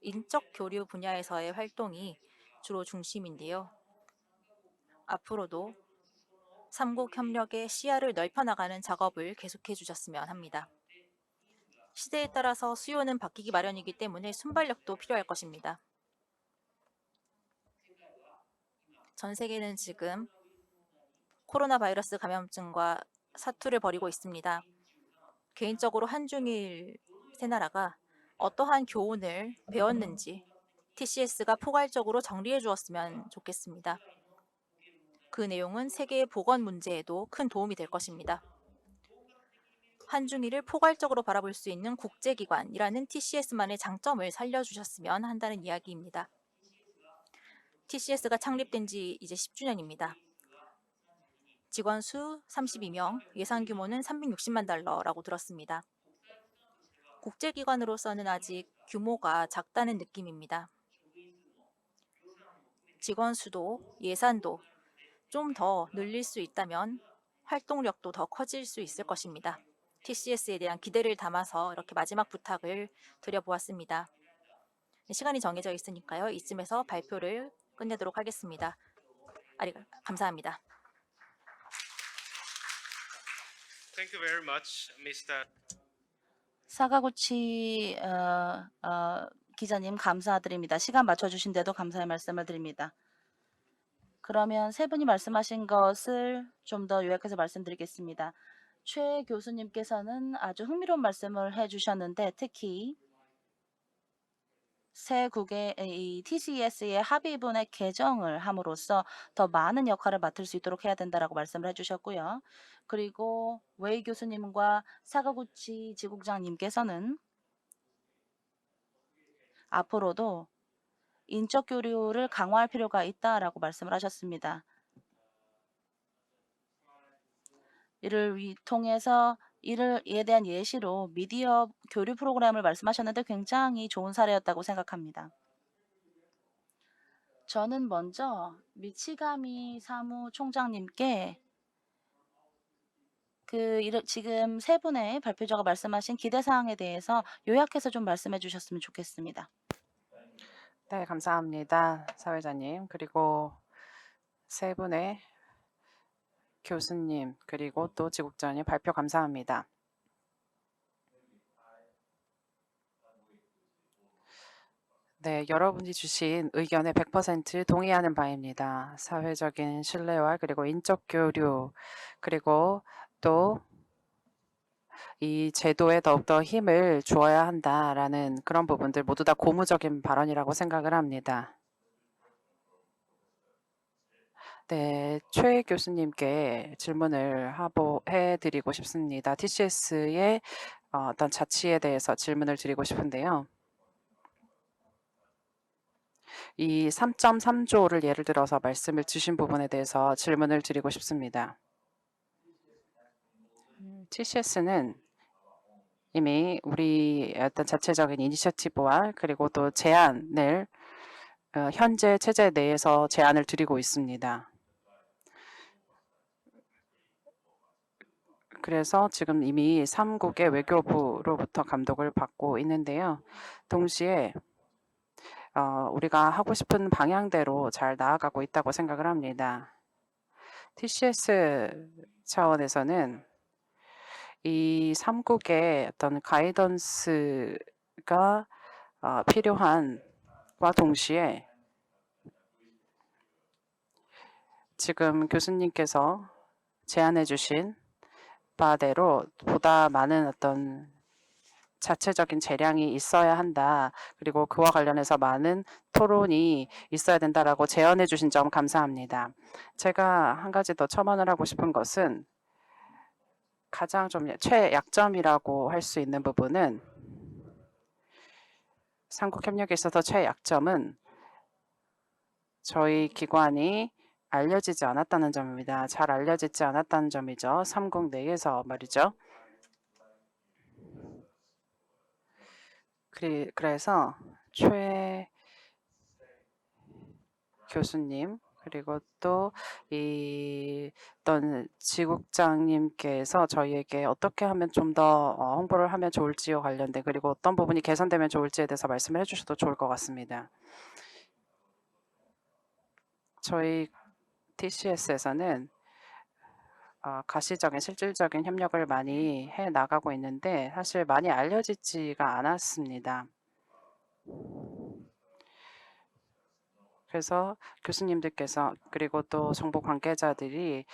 인적 교류 분야에서의 활동이 주로 중심인데요. 앞으로도 삼국 협력의 시야를 넓혀나가는 작업을 계속해 주셨으면 합니다. 시대에 따라서 수요는 바뀌기 마련이기 때문에 순발력도 필요할 것입니다. 전 세계는 지금 코로나 바이러스 감염증과 사투를 벌이고 있습니다. 개인적으로 한중일 세 나라가 어떠한 교훈을 배웠는지 TCS가 포괄적으로 정리해 주었으면 좋겠습니다. 그 내용은 세계의 보건 문제에도 큰 도움이 될 것입니다. 한중일을 포괄적으로 바라볼 수 있는 국제기관이라는 TCS만의 장점을 살려주셨으면 한다는 이야기입니다. TCS가 창립된 지 이제 10주년입니다. 직원 수 32명, 예산 규모는 360만 달러라고 들었습니다. 국제기관으로서는 아직 규모가 작다는 느낌입니다. 직원 수도 예산도 좀 더 늘릴 수 있다면 활동력도 더 커질 수 있을 것입니다. TCS에 대한 기대를 담아서 이렇게 마지막 부탁을 드려보았습니다. 시간이 정해져 있으니까요. 이쯤에서 발표를 끝내도록 하겠습니다. 감사합니다. Thank you very much, Mr. 사가구치 기자님 감사드립니다. 시간 맞춰주신데도 감사의 말씀을 드립니다. 그러면 세 분이 말씀하신 것을 좀 더 요약해서 말씀드리겠습니다. 최 교수님께서는 아주 흥미로운 말씀을 해주셨는데 특히 세 국의 이 TCS의 합의문의 개정을 함으로써 더 많은 역할을 맡을 수 있도록 해야 된다라고 말씀을 해주셨고요. 그리고 웨이 교수님과 사가구치 지국장님께서는 앞으로도 인적 교류를 강화할 필요가 있다라고 말씀을 하셨습니다. 통해서 이에 대한 예시로 미디어 교류 프로그램을 말씀하셨는데 굉장히 좋은 사례였다고 생각합니다. 저는 먼저 미치가미 사무총장님께 지금 세 분의 발표자가 말씀하신 기대사항에 대해서 요약해서 좀 말씀해 주셨으면 좋겠습니다. 네, 감사합니다. 사회자님. 그리고 세 분의 교수님, 그리고 또 지국장님 발표 감사합니다. 네, 여러분이 주신 의견에 100% 동의하는 바입니다. 사회적인 신뢰와 그리고 인적 교류, 그리고 또 이 제도에 더욱더 힘을 주어야 한다라는 그런 부분들 모두 다 고무적인 발언이라고 생각을 합니다. 네, 최 교수님께 질문을 해드리고 싶습니다. TCS의 어떤 자치에 대해서 질문을 드리고 싶은데요. 이 3.3조를 예를 들어서 말씀을 주신 부분에 대해서 질문을 드리고 싶습니다. TCS는 이미 우리 어떤 자체적인 이니셔티브와 그리고 또 제안을 현재 체제 내에서 제안을 드리고 있습니다. 그래서 지금 이미 3국의 외교부로부터 감독을 받고 있는데요. 동시에 우리가 하고 싶은 방향대로 잘 나아가고 있다고 생각을 합니다. TCS 차원에서는 이 3국의 어떤 가이던스가 필요한과 동시에 지금 교수님께서 제안해 주신 바대로 보다 많은 어떤 자체적인 재량이 있어야 한다. 그리고 그와 관련해서 많은 토론이 있어야 된다라고 제언해 주신 점 감사합니다. 제가 한 가지 더 첨언을 하고 싶은 것은 가장 좀 최약점이라고 할 수 있는 부분은 삼국협력에 있어서 최약점은 저희 기관이 알려지지 않았다는 점입니다. 잘 알려지지 않았다는 점이죠. 3국 내에서 말이죠. 그래서 최 교수님 그리고 또 어떤 지국장님께서 저희에게 어떻게 하면 좀 더 홍보를 하면 좋을지와 관련된, 그리고 어떤 부분이 개선되면 좋을지에 대해서 말씀을 해주셔도 좋을 것 같습니다. 저희 TCS에서는 가시적인 실질적인 협력을 많이 해 나가고 있는데 사실 많이 알려지지가 않았습니다. 그래서 교수님들께서 그리고 또 정보 관계자들이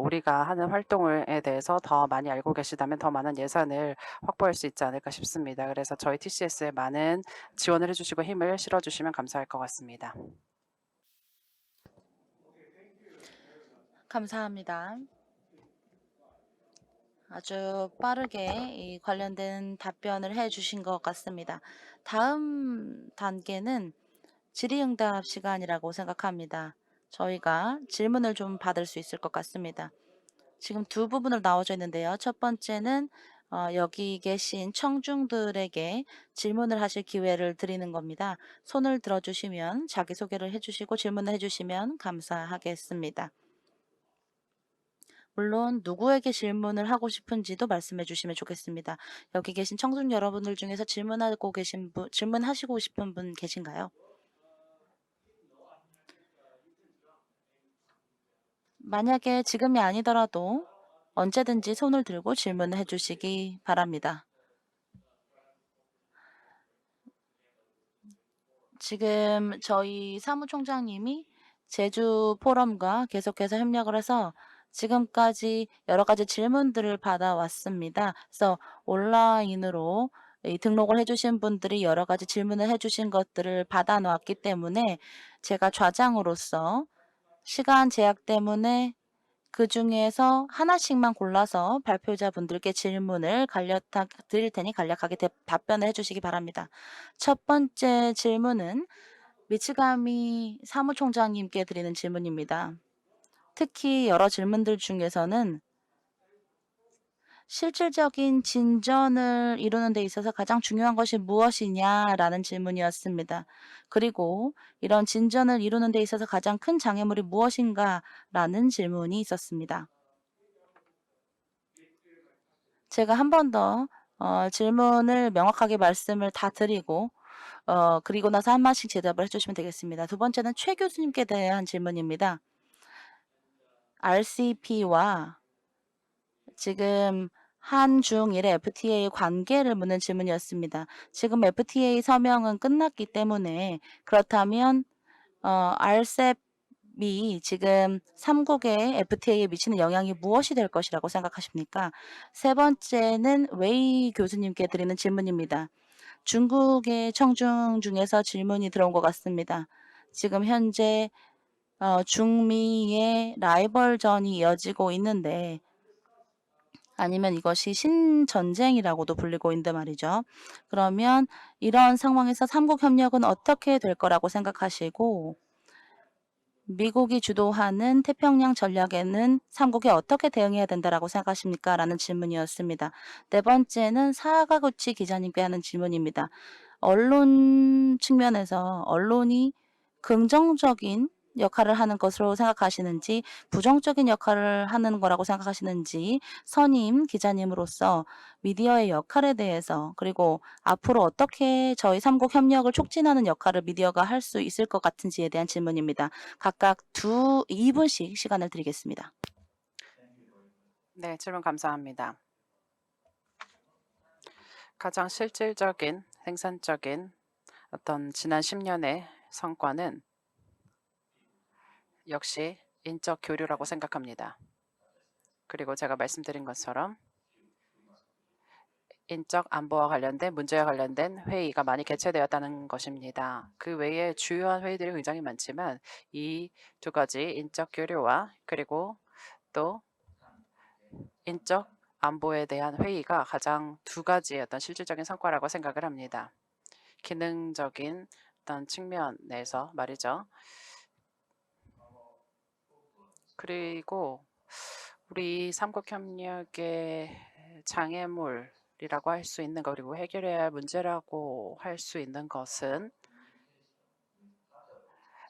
우리가 하는 활동에 대해서 더 많이 알고 계시다면 더 많은 예산을 확보할 수 있지 않을까 싶습니다. 그래서 저희 TCS에 많은 지원을 해주시고 힘을 실어주시면 감사할 것 같습니다. 감사합니다. 아주 빠르게 이 관련된 답변을 해주신 것 같습니다. 다음 단계는 질의응답 시간이라고 생각합니다. 저희가 질문을 좀 받을 수 있을 것 같습니다. 지금 두 부분으로 나눠져 있는데요. 첫 번째는 여기 계신 청중들에게 질문을 하실 기회를 드리는 겁니다. 손을 들어주시면 자기소개를 해주시고 질문을 해주시면 감사하겠습니다. 물론 누구에게 질문을 하고 싶은지도 말씀해 주시면 좋겠습니다. 여기 계신 청중 여러분들 중에서 질문하시고 싶은 분 계신가요? 만약에 지금이 아니더라도 언제든지 손을 들고 질문을 해주시기 바랍니다. 지금 저희 사무총장님이 제주 포럼과 계속해서 협력을 해서 지금까지 여러 가지 질문들을 받아왔습니다. 그래서 온라인으로 이 등록을 해주신 분들이 여러 가지 질문을 해주신 것들을 받아놓았기 때문에 제가 좌장으로서 시간 제약 때문에 그 중에서 하나씩만 골라서 발표자분들께 질문을 드릴 테니 간략하게 답변을 해주시기 바랍니다. 첫 번째 질문은 미츠가미 사무총장님께 드리는 질문입니다. 특히 여러 질문들 중에서는 실질적인 진전을 이루는 데 있어서 가장 중요한 것이 무엇이냐라는 질문이었습니다. 그리고 이런 진전을 이루는 데 있어서 가장 큰 장애물이 무엇인가라는 질문이 있었습니다. 제가 한 번 더 질문을 명확하게 말씀을 다 드리고 그리고 나서 한 마디씩 대답을 해주시면 되겠습니다. 두 번째는 최 교수님께 대한 질문입니다. RCP와 지금 한중일의 FTA 관계를 묻는 질문이었습니다. 지금 FTA 서명은 끝났기 때문에 그렇다면 RCEP이 지금 3국의 FTA에 미치는 영향이 무엇이 될 것이라고 생각하십니까? 세 번째는 웨이 교수님께 드리는 질문입니다. 중국의 청중 중에서 질문이 들어온 것 같습니다. 지금 현재 중미의 라이벌전이 이어지고 있는데 아니면 이것이 신전쟁이라고도 불리고 있는데 말이죠. 그러면 이런 상황에서 삼국 협력은 어떻게 될 거라고 생각하시고 미국이 주도하는 태평양 전략에는 삼국이 어떻게 대응해야 된다라고 생각하십니까? 라는 질문이었습니다. 네 번째는 사가구치 기자님께 하는 질문입니다. 언론 측면에서 언론이 긍정적인 역할을 하는 것으로 생각하시는지 부정적인 역할을 하는 거라고 생각하시는지 선임 기자님으로서 미디어의 역할에 대해서 그리고 앞으로 어떻게 저희 삼국 협력을 촉진하는 역할을 미디어가 할 수 있을 것 같은지에 대한 질문입니다. 각각 2분씩 시간을 드리겠습니다. 네, 질문 감사합니다. 가장 실질적인 생산적인 어떤 지난 10년의 성과는 역시 인적 교류라고 생각합니다. 그리고 제가 말씀드린 것처럼 인적 안보와 관련된 문제와 관련된 회의가 많이 개최되었다는 것입니다. 그 외에 주요한 회의들이 굉장히 많지만 이 두 가지 인적 교류와 그리고 또 인적 안보에 대한 회의가 가장 두 가지의 어떤 실질적인 성과라고 생각을 합니다. 기능적인 어떤 측면에서 말이죠. 그리고 우리 삼국 협력의 장애물이라고 할 수 있는 것 그리고 해결해야 할 문제라고 할 수 있는 것은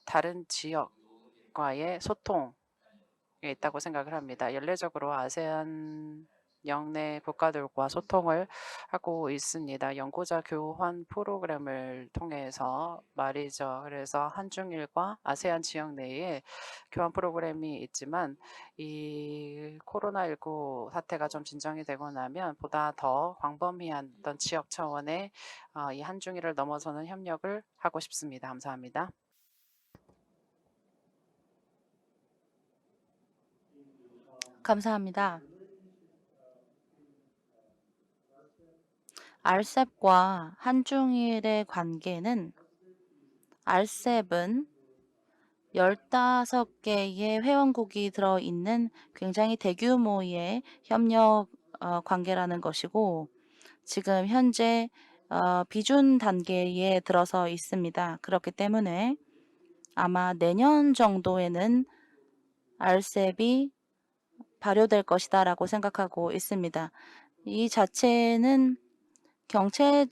다른 지역과 한중일과의 소통에 있다고 생각을 합니다. 연례적으로 아세안 영내 국가들과 소통을 하고 있습니다. 연구자 교환 프로그램을 통해서 말이죠. 그래서 한중일과 아세안 지역 내에 교환 프로그램이 있지만 이 코로나19 사태가 좀 진정이 되고 나면 보다 더 광범위한 어떤 지역 차원의 이 한중일을 넘어서는 협력을 하고 싶습니다. 감사합니다. 감사합니다. RCEP과 한중일의 관계는 RCEP은 15개의 회원국이 들어있는 굉장히 대규모의 협력 관계라는 것이고 지금 현재 비준 단계에 들어서 있습니다. 그렇기 때문에 아마 내년 정도에는 RCEP이 발효될 것이다라고 생각하고 있습니다. 이 자체는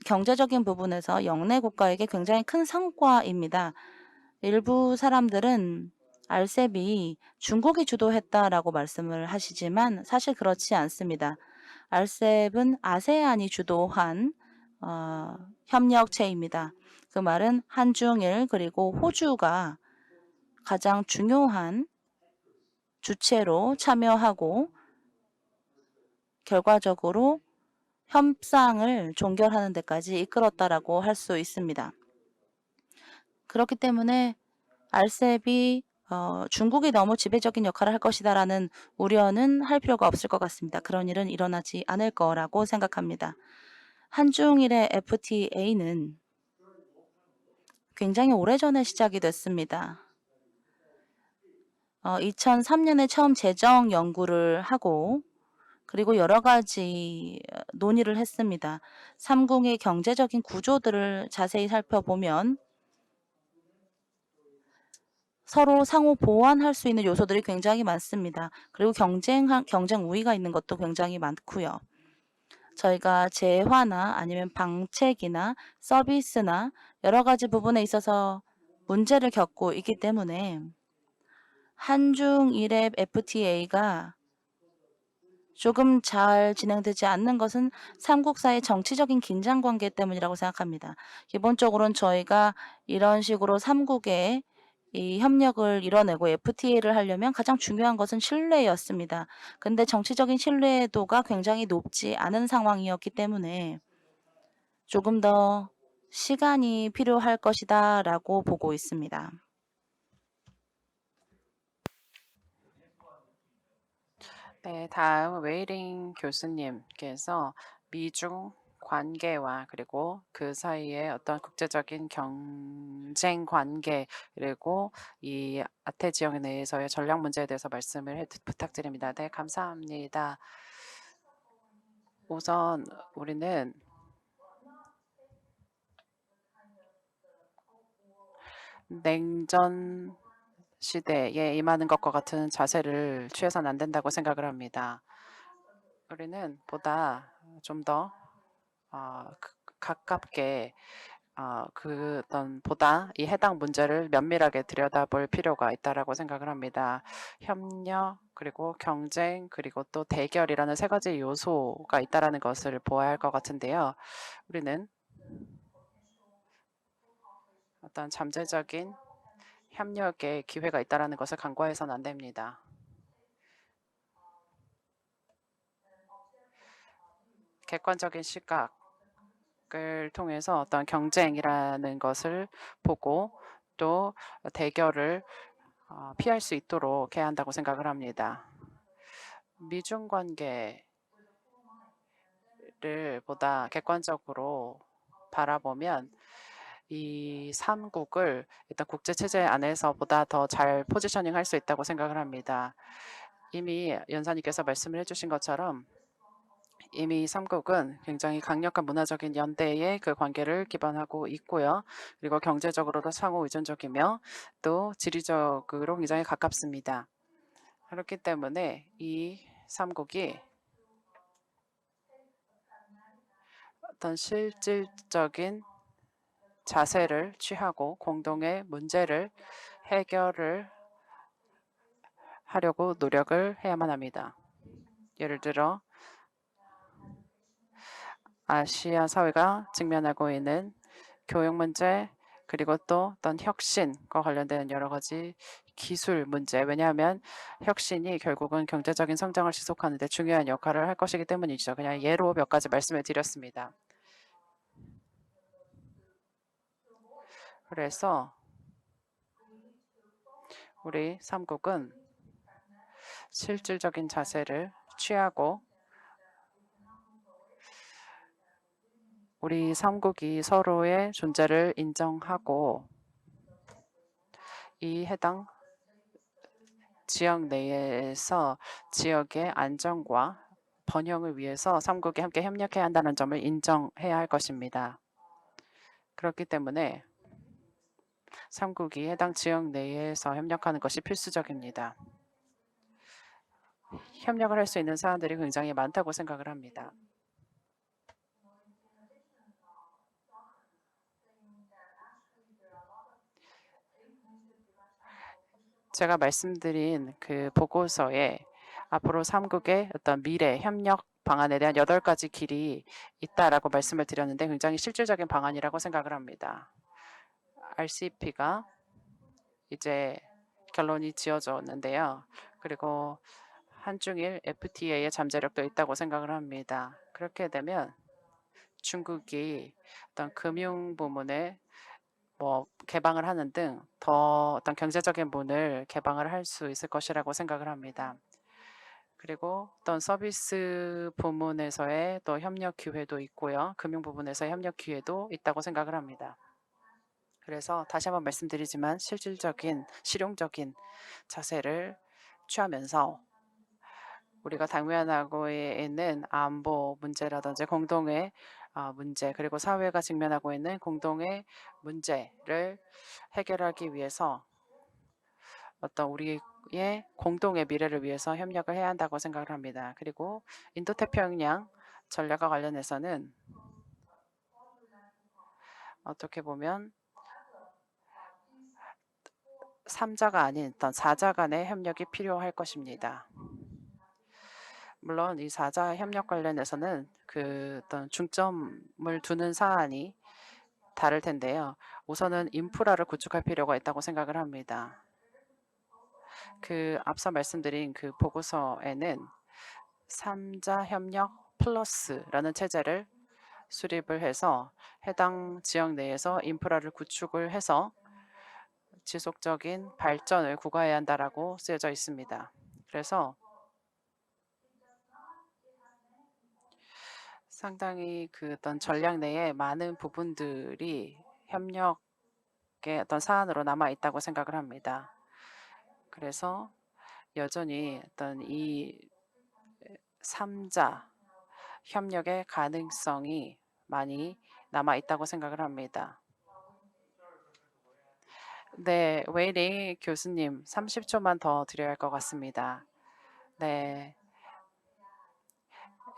경제적인 부분에서 영내 국가에게 굉장히 큰 성과입니다. 일부 사람들은 RCEP이 중국이 주도했다라고 말씀을 하시지만 사실 그렇지 않습니다. RCEP은 아세안이 주도한 협력체입니다. 그 말은 한중일 그리고 호주가 가장 중요한 주체로 참여하고 결과적으로 협상을 종결하는 데까지 이끌었다라고 할 수 있습니다. 그렇기 때문에 RCEP이 중국이 너무 지배적인 역할을 할 것이다라는 우려는 할 필요가 없을 것 같습니다. 그런 일은 일어나지 않을 거라고 생각합니다. 한중일의 FTA는 굉장히 오래전에 시작이 됐습니다. 2003년에 처음 재정 연구를 하고 그리고 여러 가지 논의를 했습니다. 삼국의 경제적인 구조들을 자세히 살펴보면 서로 상호 보완할 수 있는 요소들이 굉장히 많습니다. 그리고 경쟁 우위가 있는 것도 굉장히 많고요. 저희가 재화나 아니면 방책이나 서비스나 여러 가지 부분에 있어서 문제를 겪고 있기 때문에 한중일의 FTA가 조금 잘 진행되지 않는 것은 삼국 사이의 정치적인 긴장 관계 때문이라고 생각합니다. 기본적으로는 저희가 이런 식으로 삼국의 이 협력을 이뤄내고 FTA를 하려면 가장 중요한 것은 신뢰였습니다. 근데 정치적인 신뢰도가 굉장히 높지 않은 상황이었기 때문에 조금 더 시간이 필요할 것이다 라고 보고 있습니다. 네, 다음 웨이링 교수님께서 미중 관계와 그리고 그 사이에 어떤 국제적인 경쟁 관계 그리고 이 아태 지역 내에서의 전략 문제에 대해서 말씀을 부탁드립니다. 네, 감사합니다. 우선 우리는 냉전 시대에 임하는 것과 같은 자세를 취해서는 안 된다고 생각을 합니다. 우리는 보다 좀 더 가깝게 그 어떤 보다 이 해당 문제를 면밀하게 들여다볼 필요가 있다라고 생각을 합니다. 협력 그리고 경쟁 그리고 또 대결이라는 세 가지 요소가 있다라는 것을 보아야 할 것 같은데요. 우리는 어떤 잠재적인 협력의 기회가 있다라는 것을 간과해서는 안 됩니다. 객관적인 시각을 통해서 어떤 경쟁이라는 것을 보고 또 대결을 피할 수 있도록 해야 한다고 생각을 합니다. 미중 관계를 보다 객관적으로 바라보면 이 3국을 일단 국제 체제 안에서 보다 더 잘 포지셔닝 할 수 있다고 생각을 합니다. 이미 연사님께서 말씀을 해주신 것처럼 이미 3국은 굉장히 강력한 문화적인 연대의 그 관계를 기반하고 있고요. 그리고 경제적으로도 상호 의존적이며 또 지리적으로 굉장히 가깝습니다. 그렇기 때문에 이 3국이 어떤 실질적인 자세를 취하고 공동의 문제를 해결을 하려고 노력을 해야만 합니다. 예를 들어 아시아 사회가 직면하고 있는 교육 문제, 그리고 또 어떤 혁신과 관련된 여러 가지 기술 문제. 왜냐하면 혁신이 결국은 경제적인 성장을 지속하는 데 중요한 역할을 할 것이기 때문이죠. 그냥 예로 몇 가지 말씀을 드렸습니다. 그래서 우리 삼국은 실질적인 자세를 취하고 우리 삼국이 서로의 존재를 인정하고 이 해당 지역 내에서 지역의 안정과 번영을 위해서 삼국이 함께 협력해야 한다는 점을 인정해야 할 것입니다. 그렇기 때문에 삼국이 해당 지역 내에서 협력하는 것이 필수적입니다. 협력을 할 수 있는 사안들이 굉장히 많다고 생각을 합니다. 제가 말씀드린 그 보고서에 앞으로 삼국의 어떤 미래 협력 방안에 대한 8가지 길이 있다라고 말씀을 드렸는데 굉장히 실질적인 방안이라고 생각을 합니다. RCEP가 이제 결론이 지어졌는데요. 그리고 한중일 FTA의 잠재력도 있다고 생각을 합니다. 그렇게 되면 중국이 어떤 금융 부문에 개방을 하는 등 더 어떤 경제적인 문을 개방을 할 수 있을 것이라고 생각을 합니다. 그리고 어떤 서비스 부문에서의 또 협력 기회도 있고요. 금융 부분에서의 협력 기회도 있다고 생각을 합니다. 그래서 다시 한번 말씀드리지만 실질적인 실용적인 자세를 취하면서 우리가 당면하고 있는 안보 문제라든지 공동의 문제, 그리고 사회가 직면하고 있는 공동의 문제를 해결하기 위해서 어떤 우리의 공동의 미래를 위해서 협력을 해야 한다고 생각을 합니다. 그리고 인도태평양 전략과 관련해서는 어떻게 보면 3자가 아닌 어떤 4자 간의 협력이 필요할 것입니다. 물론 이 4자 협력 관련해서는 그 어떤 중점을 두는 사안이 다를 텐데요. 우선은 인프라를 구축할 필요가 있다고 생각을 합니다. 그 앞서 말씀드린 그 보고서에는 3자 협력 플러스라는 체제를 수립을 해서 해당 지역 내에서 인프라를 구축을 해서 지속적인 발전을 구가해야 한다라고 쓰여져 있습니다. 그래서 상당히 그 어떤 전략 내에 많은 부분들이 협력의 어떤 사안으로 남아 있다고 생각을 합니다. 그래서 여전히 어떤 이 3자 협력의 가능성이 많이 남아 있다고 생각을 합니다. 네, 웨이리 교수님 30초만 더 드려야 할 것 같습니다. 네.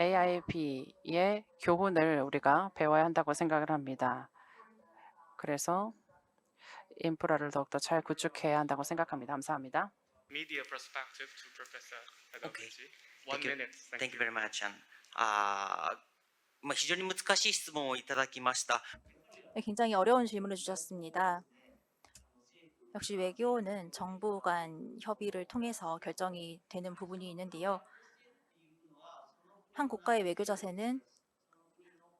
AIP의 교훈을 우리가 배워야 한다고 생각을 합니다. 그래서 인프라를 더욱더 잘 구축해야 한다고 생각합니다. 감사합니다. Media perspective to Professor Okay. Nagaguchi. 1 Thank you. minute. Thank you very much. 非常に難しい質問をいただきました。 네, 굉장히 어려운 질문을 주셨습니다. 역시 외교는 정부 간 협의를 통해서 결정이 되는 부분이 있는데요. 한 국가의 외교 자세는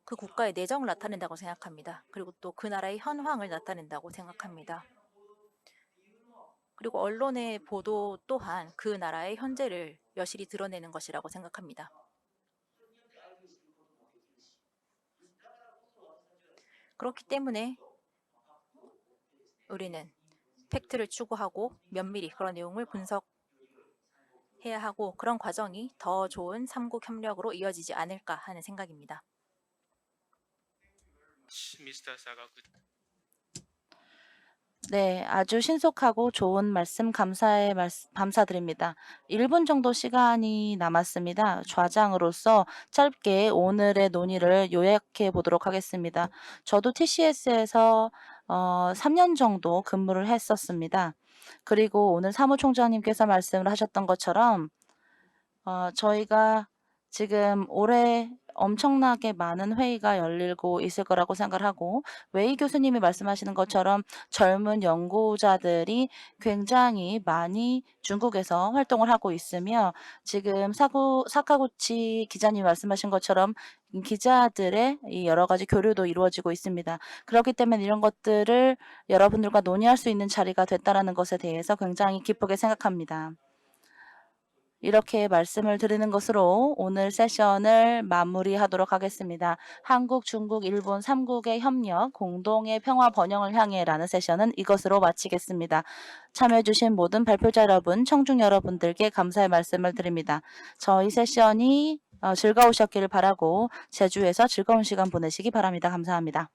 그 국가의 내정을 나타낸다고 생각합니다. 그리고 또 그 나라의 현황을 나타낸다고 생각합니다. 그리고 언론의 보도 또한 그 나라의 현재를 여실히 드러내는 것이라고 생각합니다. 그렇기 때문에 우리는 팩트를 추구하고 면밀히 그런 내용을 분석해야 하고 그런 과정이 더 좋은 삼국 협력으로 이어지지 않을까 하는 생각입니다. Mr. Sagaguchi. 네, 아주 신속하고 좋은 말씀 감사드립니다. 1분 정도 시간이 남았습니다. 좌장으로서 짧게 오늘의 논의를 요약해 보도록 하겠습니다. 저도 TCS에서 3년 정도 근무를 했었습니다. 그리고 오늘 사무총장님께서 말씀을 하셨던 것처럼 저희가 지금 올해 엄청나게 많은 회의가 열리고 있을 거라고 생각을 하고 웨이 교수님이 말씀하시는 것처럼 젊은 연구자들이 굉장히 많이 중국에서 활동을 하고 있으며 지금 사카구치 기자님이 말씀하신 것처럼 기자들의 이 여러 가지 교류도 이루어지고 있습니다. 그렇기 때문에 이런 것들을 여러분들과 논의할 수 있는 자리가 됐다라는 것에 대해서 굉장히 기쁘게 생각합니다. 이렇게 말씀을 드리는 것으로 오늘 세션을 마무리하도록 하겠습니다. 한국, 중국, 일본 3국의 협력, 공동의 평화 번영을 향해라는 세션은 이것으로 마치겠습니다. 참여해주신 모든 발표자 여러분, 청중 여러분들께 감사의 말씀을 드립니다. 저희 세션이 즐거우셨기를 바라고 제주에서 즐거운 시간 보내시기 바랍니다. 감사합니다.